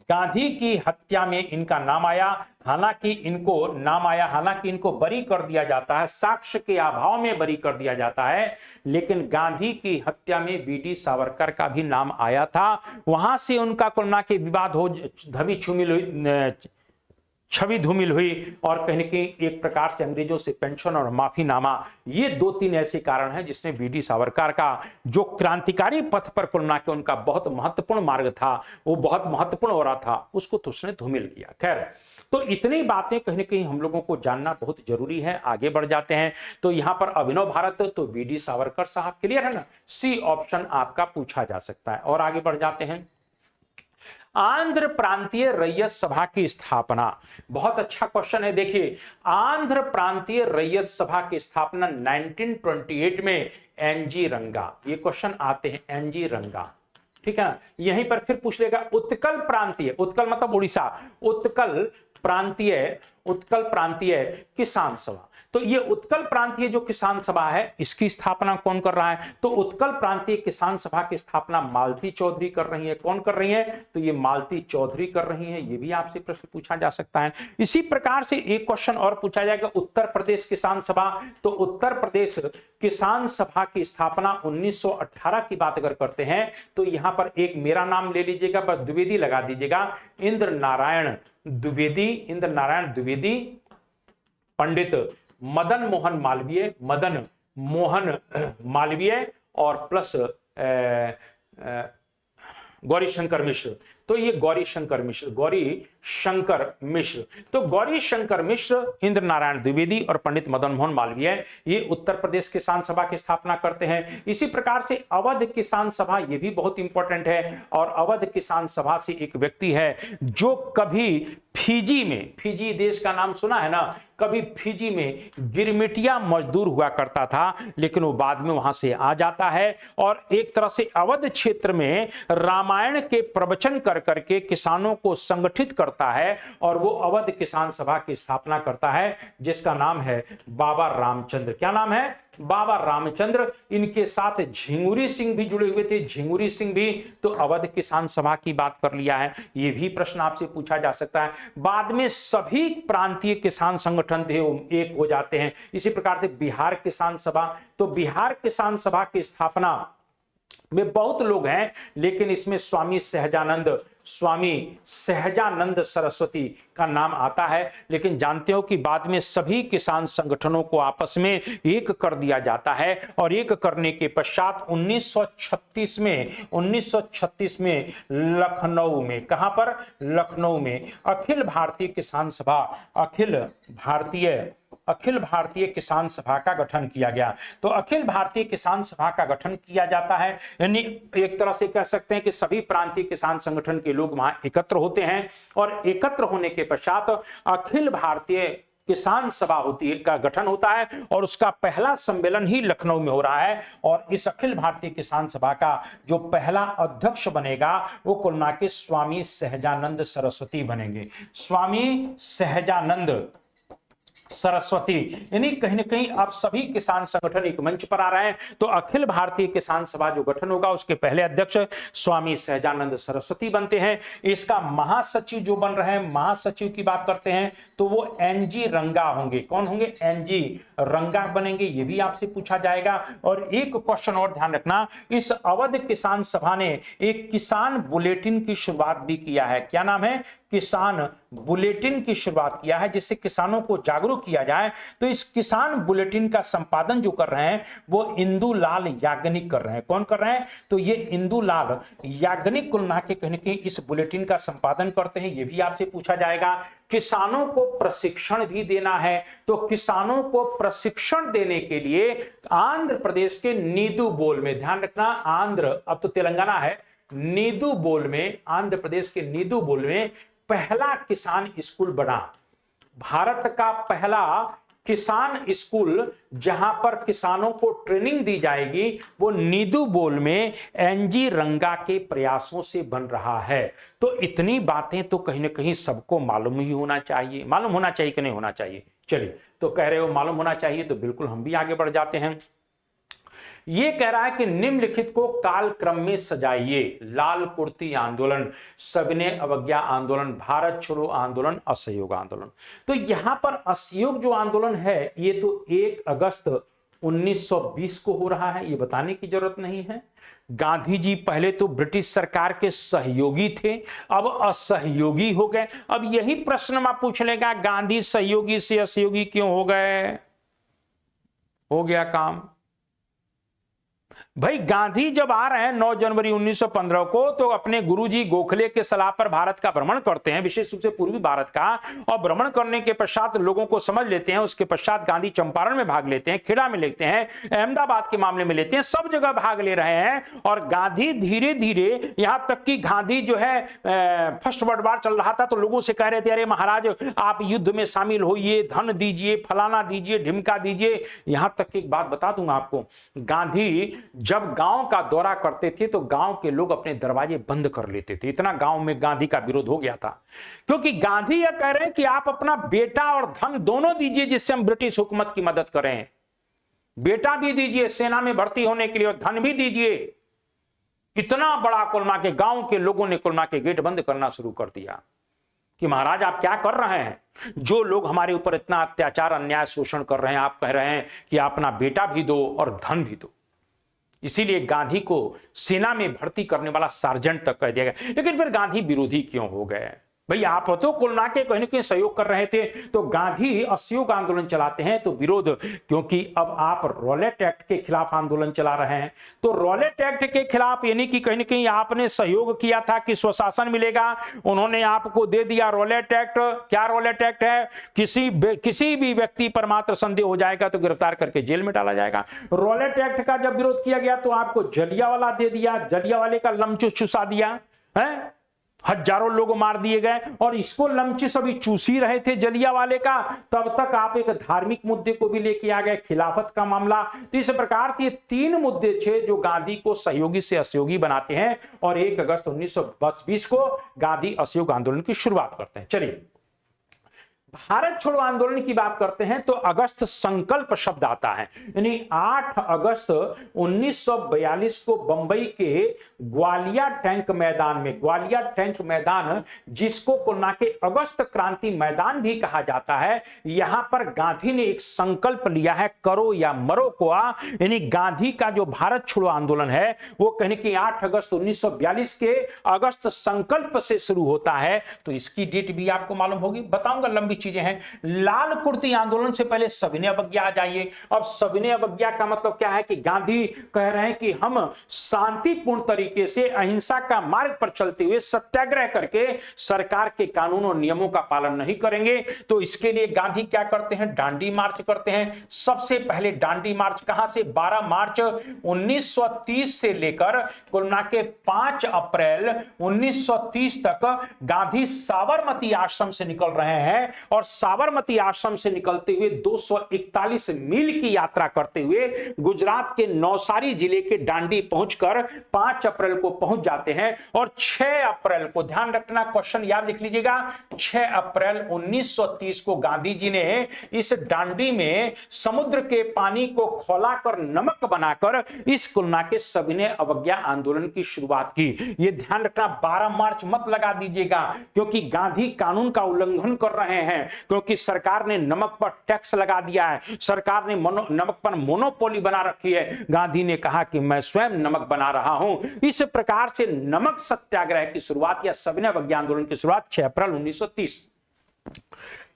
गांधी की हत्या में इनका नाम आया। हालांकि इनको बरी कर दिया जाता है, साक्ष्य के अभाव में बरी कर दिया जाता है, लेकिन गांधी की हत्या में वीडी सावरकर का भी नाम आया था। वहां से उनका कोरोना के विवाद हो छवि धूमिल हुई और कहीं न कहीं एक प्रकार से अंग्रेजों से पेंशन और माफीनामा, ये दो तीन ऐसे कारण हैं जिसने वीडी सावरकर का जो क्रांतिकारी पथ पर कोरोना के उनका बहुत महत्वपूर्ण मार्ग था, वो बहुत महत्वपूर्ण हो रहा था, उसको तो उसने धूमिल किया। खैर, तो इतनी बातें कहीं न कहीं हम लोगों को जानना बहुत जरूरी है। आगे बढ़ जाते हैं। तो यहां पर अभिनव भारत तो वीडी सावरकर साहब, क्लियर है ना, सी ऑप्शन आपका पूछा जा सकता है। और आगे बढ़ जाते हैं। आंध्र प्रांतीय रैयत सभा की स्थापना, बहुत अच्छा क्वेश्चन है। देखिए, आंध्र प्रांतीय रैयत सभा की स्थापना 1928 में एनजी रंगा, ये क्वेश्चन आते हैं, एनजी रंगा, ठीक है ना। यहीं पर फिर पूछ लेगा उत्कल प्रांतीय, उत्कल मतलब उड़ीसा, उत्कल प्रांतीय किसान सभा। तो ये उत्कल प्रांतीय जो किसान सभा है इसकी स्थापना कौन कर रहा है? तो उत्कल प्रांतीय किसान सभा की स्थापना मालती चौधरी कर रही है। कौन कर रही है? तो ये मालती चौधरी कर रही है। ये भी आपसे प्रश्न पूछा जा सकता है। इसी प्रकार से एक क्वेश्चन और पूछा जाएगा, उत्तर प्रदेश किसान सभा। तो उत्तर प्रदेश किसान सभा की स्थापना 1918 की बात अगर करते हैं तो यहां पर एक मेरा नाम ले लीजिएगा, बस द्विवेदी लगा दीजिएगा, इंद्र नारायण द्विवेदी, पंडित मदन मोहन मालवीय और प्लस गौरी शंकर मिश्र। तो ये गौरी शंकर मिश्र, तो गौरी शंकर मिश्र, इंद्र नारायण द्विवेदी और पंडित मदन मोहन मालवीय, ये उत्तर प्रदेश किसान सभा की स्थापना करते हैं। इसी प्रकार से अवध किसान सभा, ये भी बहुत इंपॉर्टेंट है। और अवध किसान सभा से एक व्यक्ति है जो कभी फिजी देश का नाम सुना है ना, कभी फिजी में गिरमिटिया मजदूर हुआ करता था, लेकिन वो बाद में वहां से आ जाता है और एक तरह से अवध क्षेत्र में रामायण के प्रवचन कर करके किसानों को संगठित करता है और वो अवध किसान सभा की स्थापना करता है, जिसका नाम है बाबा रामचंद्र। क्या नाम है? बाबा रामचंद्र। इनके साथ झिंगुरी सिंह भी जुड़े हुए थे, झिंगुरी सिंह भी। तो अवध किसान सभा की बात कर लिया है, ये भी प्रश्न आपसे पूछा जा सकता है। बाद में सभी प्रांतीय किसान संगठन थे वो एक हो जाते हैं। इसी प्रकार से बिहार किसान सभा, तो बिहार किसान सभा की स्थापना में बहुत लोग हैं, लेकिन इसमें स्वामी स्वामी सहजानंद सरस्वती का नाम आता है। लेकिन जानते हो कि बाद में सभी किसान संगठनों को आपस में एक कर दिया जाता है और एक करने के पश्चात 1936 में लखनऊ में, कहां पर, लखनऊ में अखिल भारतीय किसान सभा, अखिल भारतीय किसान सभा का गठन किया गया। तो अखिल भारतीय किसान सभा का गठन किया जाता है, यानी एक तरह से कह सकते हैं कि सभी प्रांतीय किसान संगठन के लोग वहां एकत्र होते हैं और एकत्र होने के पश्चात अखिल भारतीय किसान सभा होती है, का गठन होता है और उसका पहला सम्मेलन ही लखनऊ में हो रहा है। और इस अखिल भारतीय किसान सभा का जो पहला अध्यक्ष बनेगा वो कुल मिला के स्वामी सहजानंद सरस्वती बनेंगे। स्वामी सहजानंद सरस्वती, यानी कहीं ना कहीं अब सभी किसान संगठन एक मंच पर आ रहे हैं। तो अखिल भारतीय किसान सभा जो गठन होगा उसके पहले अध्यक्ष स्वामी सहजानंद सरस्वती बनते हैं। इसका महासचिव जो बन रहे हैं, महासचिव की बात करते हैं तो वो एनजी रंगा होंगे। कौन होंगे? एनजी रंगा बनेंगे, ये भी आपसे पूछा जाएगा। और एक क्वेश्चन और ध्यान रखना, इस अवध किसान सभा ने एक किसान बुलेटिन की शुरुआत भी किया है। क्या नाम है? किसान बुलेटिन की शुरुआत किया है, जिससे किसानों को जागरूक किया जाए। तो इस किसान बुलेटिन का संपादन जो कर रहे हैं वो इंदुलाल याग्निक कर रहे हैं। कौन कर रहे हैं? तो ये इंदुलाल याग्निक कुल मिला के कहीं कि इस बुलेटिन का संपादन करते हैं, ये भी आपसे पूछा जाएगा। किसानों को प्रशिक्षण भी देना है, तो किसानों को प्रशिक्षण देने के लिए आंध्र प्रदेश के नीदुबोल में, ध्यान रखना आंध्र, अब तो तेलंगाना है, नीदुबोल में, आंध्र प्रदेश के नीदुबोल में पहला किसान स्कूल बना। भारत का पहला किसान स्कूल जहां पर किसानों को ट्रेनिंग दी जाएगी वो नीदुबोल में एनजी रंगा के प्रयासों से बन रहा है। तो इतनी बातें तो कहीं ना कहीं सबको मालूम ही होना चाहिए। मालूम होना चाहिए कि नहीं होना चाहिए? चलिए, तो कह रहे हो मालूम होना चाहिए, तो बिल्कुल हम भी आगे बढ़ जाते हैं। ये कह रहा है कि निम्नलिखित को कालक्रम में सजाइए। लाल कुर्ती आंदोलन, सविनय अवज्ञा आंदोलन, भारत छोड़ो आंदोलन, असहयोग आंदोलन। तो यहां पर असहयोग जो आंदोलन है ये तो 1 अगस्त 1920 को हो रहा है, ये बताने की जरूरत नहीं है। गांधी जी पहले तो ब्रिटिश सरकार के सहयोगी थे, अब असहयोगी हो गए। अब यही प्रश्न मैं पूछ लेगा, गांधी सहयोगी से असहयोगी क्यों हो गए? हो गया काम। भाई गांधी जब आ रहे हैं 9 जनवरी 1915 को, तो अपने गुरुजी गोखले के सलाह पर भारत का भ्रमण करते हैं, विशेष रूप से पूर्वी भारत का। और भ्रमण करने के पश्चात लोगों को समझ लेते हैं। उसके पश्चात गांधी चंपारण में भाग लेते हैं, खेड़ा में लेते हैं, अहमदाबाद के मामले में लेते हैं, सब जगह भाग ले रहे हैं। और गांधी धीरे धीरे, यहां तक कि गांधी जो है फर्स्ट वर्ल्ड वार चल रहा था तो लोगों से कह रहे थे, अरे महाराज आप युद्ध में शामिल होइए, धन दीजिए, फलाना दीजिए, ढिमका दीजिए। यहां तक कि एक बात बता दूंगा आपको, गांधी जब गांव का दौरा करते थे तो गांव के लोग अपने दरवाजे बंद कर लेते थे। इतना गांव में गांधी का विरोध हो गया था, क्योंकि गांधी यह कह रहे हैं कि आप अपना बेटा और धन दोनों दीजिए जिससे हम ब्रिटिश हुकूमत की मदद करें। बेटा भी दीजिए सेना में भर्ती होने के लिए और धन भी दीजिए। इतना बड़ा कुलमा के गांव के लोगों ने कुलमा के गेट बंद करना शुरू कर दिया कि महाराज आप क्या कर रहे हैं? जो लोग हमारे ऊपर इतना अत्याचार, अन्याय, शोषण कर रहे हैं, आप कह रहे हैं कि अपना बेटा भी दो और धन भी दो। इसीलिए गांधी को सेना में भर्ती करने वाला सार्जेंट तक कह दिया गया। लेकिन फिर गांधी विरोधी क्यों हो गए? भाई आप तो कुल ना के कहीं ना कहीं सहयोग कर रहे थे, तो गांधी असहयोग आंदोलन चलाते हैं तो विरोध, क्योंकि अब आप रॉलेट एक्ट के खिलाफ आंदोलन चला रहे हैं। तो रॉलेट एक्ट के खिलाफ यानी कि कहीं ना कहीं आपने सहयोग किया था कि स्वशासन मिलेगा, उन्होंने आपको दे दिया रॉलेट एक्ट। क्या रॉलेट एक्ट है? किसी भी व्यक्ति पर मात्र संदेह हो जाएगा तो गिरफ्तार करके जेल में डाला जाएगा। रॉलेट एक्ट का जब विरोध किया गया तो आपको जलियांवाला दे दिया, जलियांवाले का लमचूस चुसा दिया है, हजारों लोग मार दिए गए। और इसको लमची सभी चूस ही रहे थे जलियांवाले का, तब तक आप एक धार्मिक मुद्दे को भी लेके आ गए, खिलाफत का मामला। तो इस प्रकार से 3 मुद्दे थे जो गांधी को सहयोगी से असहयोगी बनाते हैं। और 1 अगस्त 1920 को गांधी असहयोग आंदोलन की शुरुआत करते हैं। चलिए, भारत छोड़ो आंदोलन की बात करते हैं तो अगस्त संकल्प शब्द आता है, यानी 8 अगस्त 1942 को बंबई के ग्वालिया टैंक मैदान में, ग्वालिया टैंक मैदान जिसको कुलना के अगस्त क्रांति मैदान भी कहा जाता है, यहां पर गांधी ने एक संकल्प लिया है, करो या मरो कोआ। यानी गांधी का जो भारत छोड़ो आंदोलन है वो कहने की 8 अगस्त 1942 के अगस्त संकल्प से शुरू होता है। तो इसकी डेट भी आपको मालूम होगी, बताऊंगा, लंबी चीजें हैं। लाल कुर्ती आंदोलन से पहले सविनय अवज्ञा आ जाइए। अब सविनय अवज्ञा का मतलब क्या है कि गांधी कह रहे हैं कि हम शांतिपूर्ण तरीके से अहिंसा का मार्ग पर चलते हुए सत्याग्रह करके सरकार के कानून और नियमों का पालन नहीं करेंगे। तो इसके लिए गांधी क्या करते हैं, डांडी मार्च करते हैं। सबसे पहले डांडी मार्च कहां से, 12 मार्च 1930 से लेकर कुल मिला के 5 अप्रैल 1930 तक गांधी साबरमती आश्रम से निकल रहे हैं और साबरमती आश्रम से निकलते हुए 241 मील की यात्रा करते हुए गुजरात के नौसारी जिले के डांडी पहुंचकर 5 अप्रैल को पहुंच जाते हैं। और 6 अप्रैल को, ध्यान रखना, क्वेश्चन याद लिख लीजिएगा, 6 अप्रैल 1930 को गांधी जी ने इस डांडी में समुद्र के पानी को खौलाकर नमक बनाकर इस कुलना के सविनय अवज्ञा आंदोलन की शुरुआत की। यह ध्यान रखना, 12 मार्च मत लगा दीजिएगा, क्योंकि गांधी कानून का उल्लंघन कर रहे हैं, क्योंकि सरकार ने नमक पर टैक्स लगा दिया है, सरकार ने नमक पर मोनोपोली बना रखी है। गांधी ने कहा कि मैं स्वयं नमक बना रहा हूं। इस प्रकार से नमक सत्याग्रह की शुरुआत या सविनय अवज्ञा आंदोलन की शुरुआत 6 अप्रैल 1930।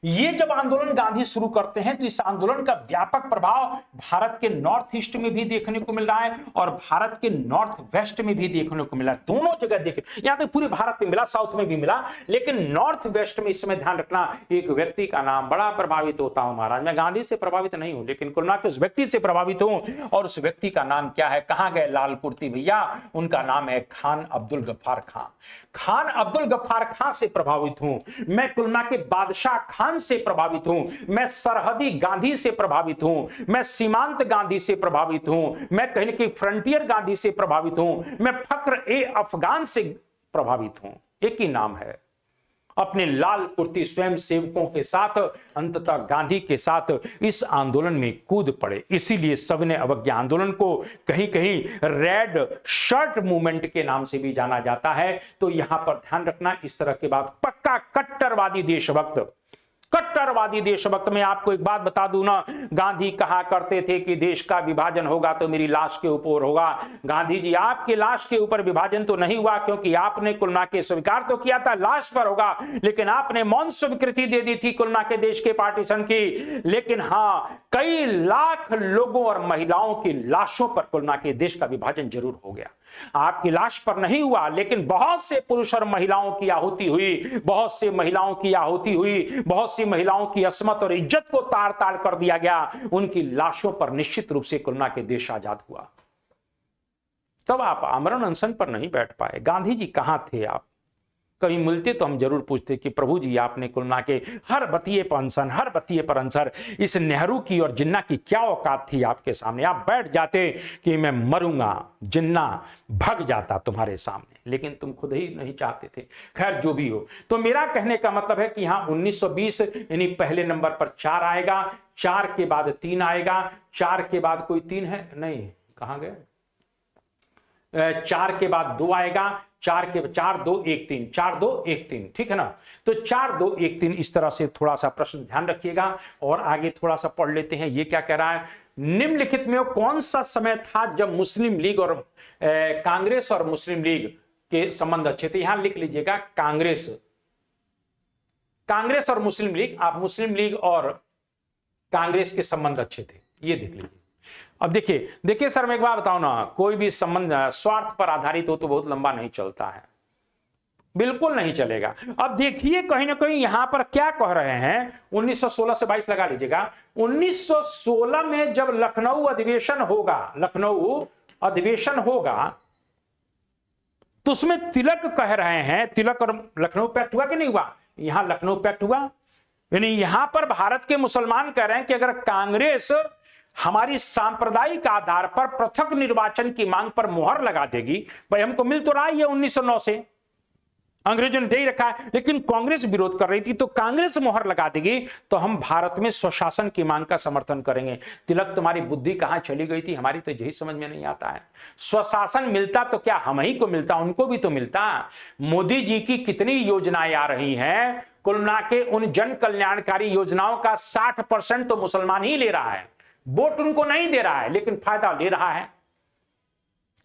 ये जब आंदोलन गांधी शुरू करते हैं तो इस आंदोलन का व्यापक प्रभाव भारत के नॉर्थ ईस्ट में भी देखने को मिल रहा है और भारत के नॉर्थ वेस्ट में भी देखने को मिला। दोनों जगह देखे, यहां तक पूरे भारत में मिला, साउथ में भी मिला, लेकिन नॉर्थ वेस्ट में इस समय ध्यान रखना, एक व्यक्ति का नाम बड़ा प्रभावित होता हूं महाराज, मैं गांधी से प्रभावित नहीं हूं, लेकिन कुल मिलाकर उस व्यक्ति से प्रभावित हूं। और उस व्यक्ति का नाम क्या है, कहां गए लाल कुर्ती भैया, उनका नाम है खान अब्दुल गफ्फार खान। खान अब्दुल गफ्फार खान से प्रभावित हूं मैं, कुल मिला के बादशाह खान से प्रभावित हूं मैं, सरहदी गांधी से प्रभावित हूं मैं, सीमांत गांधी से प्रभावित हूं मैं, कहीं कि फ्रंटियर गांधी से प्रभावित हूं मैं, फक्र ए अफगान से प्रभावित हूं। एक ही नाम है। अपने लाल कुर्ती स्वयं सेवकों के साथ अंततः गांधी के साथ इस आंदोलन में कूद पड़े। इसीलिए सविनय अवज्ञा आंदोलन को कहीं कहीं रेड शर्ट मूवमेंट के नाम से भी जाना जाता है। तो यहां पर ध्यान रखना, इस तरह के बात, पक्का कट्टरवादी देशभक्त, कट्टरवादी देशभक्त। में आपको एक बात बता दूं ना, गांधी कहा करते थे कि देश का विभाजन होगा तो मेरी लाश के ऊपर होगा। गांधी जी, आपकी लाश के ऊपर विभाजन तो नहीं हुआ, क्योंकि आपने कुलना के स्वीकार तो किया था लाश पर होगा, लेकिन आपने मौन स्वीकृति दे दी थी कुलना के देश के पार्टीशन की। लेकिन हां, कई लाख लोगों और महिलाओं की लाशों पर कुलना के देश का विभाजन जरूर हो गया। आपकी लाश पर नहीं हुआ, लेकिन बहुत से पुरुष और महिलाओं की आहुति हुई, बहुत से महिलाओं की आहुति हुई, बहुत सी महिलाओं की अस्मत और इज्जत को तार तार कर दिया गया। उनकी लाशों पर निश्चित रूप से कुलना के देश आजाद हुआ। तब आप आमरण अनशन पर नहीं बैठ पाए। गांधी जी कहां थे आप? कभी मिलते तो हम जरूर पूछते कि प्रभु जी, आपने कुलना के हर बतिये पर अनशन, हर बतिये पर अनसर, इस नेहरू की और जिन्ना की क्या औकात थी आपके सामने? आप बैठ जाते कि मैं मरूंगा, जिन्ना भग जाता तुम्हारे सामने, लेकिन तुम खुद ही नहीं चाहते थे। खैर, जो भी हो, तो मेरा कहने का मतलब है कि यहां 1920 यानी पहले नंबर पर 4 आएगा, 4 के बाद 3 आएगा, 4 के बाद कोई 3 है नहीं, कहां गए, 4 के बाद 2 आएगा, 4 के 4 2 1 3, 4 2 1 3, ठीक है ना। तो 4 2 1 3 इस तरह से थोड़ा सा प्रश्न ध्यान रखिएगा। और आगे थोड़ा सा पढ़ लेते हैं, ये क्या कह रहा है, निम्नलिखित में कौन सा समय था जब मुस्लिम लीग और कांग्रेस और मुस्लिम लीग के संबंध अच्छे थे? यहां लिख लीजिएगा कांग्रेस और मुस्लिम लीग, आप मुस्लिम लीग और कांग्रेस के संबंध अच्छे थे, ये देख लीजिए। अब देखिए सर, मैं एक बात बताऊं ना, कोई भी संबंध स्वार्थ पर आधारित हो तो बहुत लंबा नहीं चलता है, बिल्कुल नहीं चलेगा। अब देखिए कहीं ना कहीं यहां पर क्या कह रहे हैं, 1916 से 22 लगा लीजिएगा। 1916 में जब लखनऊ अधिवेशन होगा तो उसमें तिलक कह रहे हैं, तिलक और लखनऊ पैक्ट हुआ कि नहीं हुआ? यहां लखनऊ पैक्ट हुआ, यानी यहां पर भारत के मुसलमान कह रहे हैं कि अगर कांग्रेस हमारी सांप्रदायिक आधार पर पृथक निर्वाचन की मांग पर मुहर लगा देगी, भाई हमको मिल तो रहा है 1909 से, अंग्रेजों ने दे ही रखा है, लेकिन कांग्रेस विरोध कर रही थी, तो कांग्रेस मोहर लगा देगी तो हम भारत में स्वशासन की मांग का समर्थन करेंगे। तिलक तुम्हारी बुद्धि कहां चली गई थी, हमारी तो यही समझ में नहीं आता है। स्वशासन मिलता तो क्या हम ही को मिलता, उनको भी तो मिलता। मोदी जी की कितनी योजनाएं आ रही हैं, कुल मिला के उन जन कल्याणकारी योजनाओं का 60% तो मुसलमान ही ले रहा है। वोट उनको नहीं दे रहा है, लेकिन फायदा ले रहा है।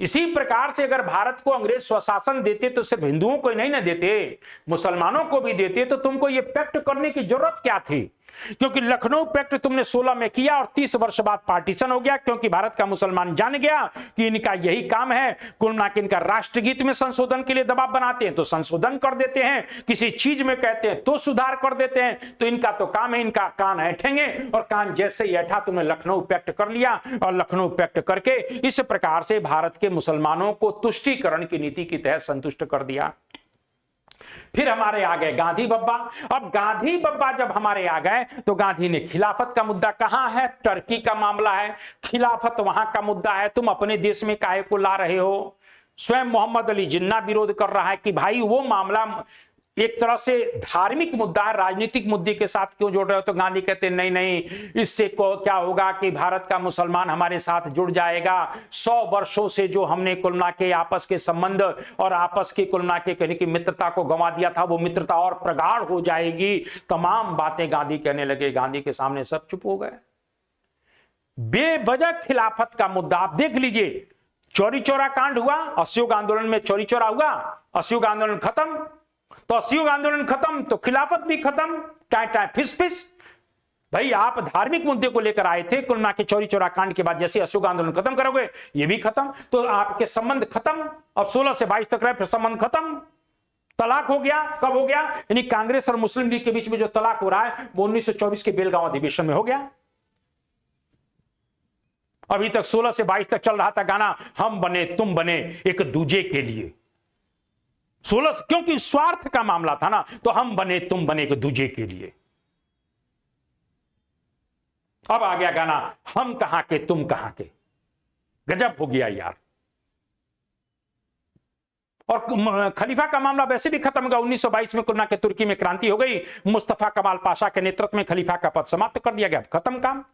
इसी प्रकार से अगर भारत को अंग्रेज स्वशासन देते तो सिर्फ हिंदुओं को ही नहीं ना देते, मुसलमानों को भी देते, तो तुमको ये पैक्ट करने की जरूरत क्या थी? क्योंकि लखनऊ पैक्ट तुमने 16 में किया और 30 वर्ष बाद पार्टीशन हो गया, क्योंकि भारत का मुसलमान जान गया कि इनका यही काम है। कुल मिला के इनका राष्ट्रगीत में संशोधन के लिए दबाव बनाते हैं तो संशोधन कर देते हैं, किसी चीज में कहते हैं तो सुधार कर देते हैं। तो इनका तो काम है, इनका कान ऐठेंगे, और कान जैसे ही ऐठा तुमने लखनऊ पैक्ट कर लिया, और लखनऊ पैक्ट करके इस प्रकार से भारत के मुसलमानों को तुष्टीकरण की नीति के तहत संतुष्ट कर दिया। फिर हमारे आ गए गांधी बब्बा। अब गांधी बब्बा जब हमारे आ गए तो गांधी ने खिलाफत का मुद्दा, कहां है, टर्की का मामला है, खिलाफत वहां का मुद्दा है, तुम अपने देश में काहे को ला रहे हो? स्वयं मोहम्मद अली जिन्ना विरोध कर रहा है कि भाई वो मामला एक तरह से धार्मिक मुद्दा है, राजनीतिक मुद्दे के साथ क्यों जोड़ रहे हो? तो गांधी कहते नहीं नहीं, इससे को क्या होगा कि भारत का मुसलमान हमारे साथ जुड़ जाएगा। 100 वर्षों से जो हमने कुल मिला के आपस के संबंध और आपस के कुल मिला के कहने की मित्रता को गंवा दिया था, वो मित्रता और प्रगाढ़ हो जाएगी। तमाम बातें गांधी कहने लगे, गांधी के सामने सब चुप हो गए। बेवजह खिलाफत का मुद्दा आप देख लीजिए, चौरी चौरा कांड हुआ, असहयोग आंदोलन में चौरी चौरा हुआ, असहयोग आंदोलन खत्म, तो असहयोग आंदोलन खत्म तो खिलाफत भी खत्म, टाइ टाइ फिस फिस। भाई आप धार्मिक मुद्दे को लेकर आए थे, कुल मिला के चौरी चौरा कांड के बाद जैसे असहयोग आंदोलन खत्म करोगे ये भी खत्म, तो आपके संबंध खत्म। अब 16 से 22 तक रहे, फिर संबंध खत्म, तलाक हो गया। कब हो गया? यानी कांग्रेस और मुस्लिम लीग के बीच में जो तलाक हो रहा है वो 1924 के बेलगांव अधिवेशन में हो गया। अभी तक 16 से 22 तक चल रहा था गाना, हम बने तुम बने एक दूजे के लिए। 16, क्योंकि स्वार्थ का मामला था ना, तो हम बने तुम बने एक दूजे के लिए। अब आ गया गाना, हम कहां के तुम कहां के। गजब हो गया यार। और खलीफा का मामला वैसे भी खत्म होगा। 1922 में कुल के तुर्की में क्रांति हो गई, मुस्तफा कमाल पाशा के नेतृत्व में खलीफा का पद समाप्त कर दिया गया, खत्म काम।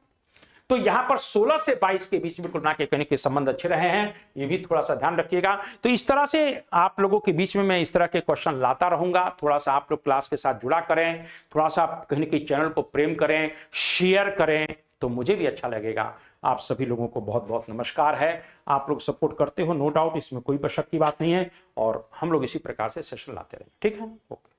तो यहां पर 16 से 22 के बीच में कुल के कहने के संबंध अच्छे रहे हैं, ये भी थोड़ा सा ध्यान रखिएगा। तो इस तरह से आप लोगों के बीच में मैं इस तरह के क्वेश्चन लाता रहूंगा। थोड़ा सा आप लोग क्लास के साथ जुड़ा करें, थोड़ा सा कहने के चैनल को प्रेम करें, शेयर करें, तो मुझे भी अच्छा लगेगा। आप सभी लोगों को बहुत बहुत नमस्कार है। आप लोग सपोर्ट करते हो, नो डाउट, इसमें कोई शक की बात नहीं है, और हम लोग इसी प्रकार से सेशन लाते रहें। ठीक है, ओके।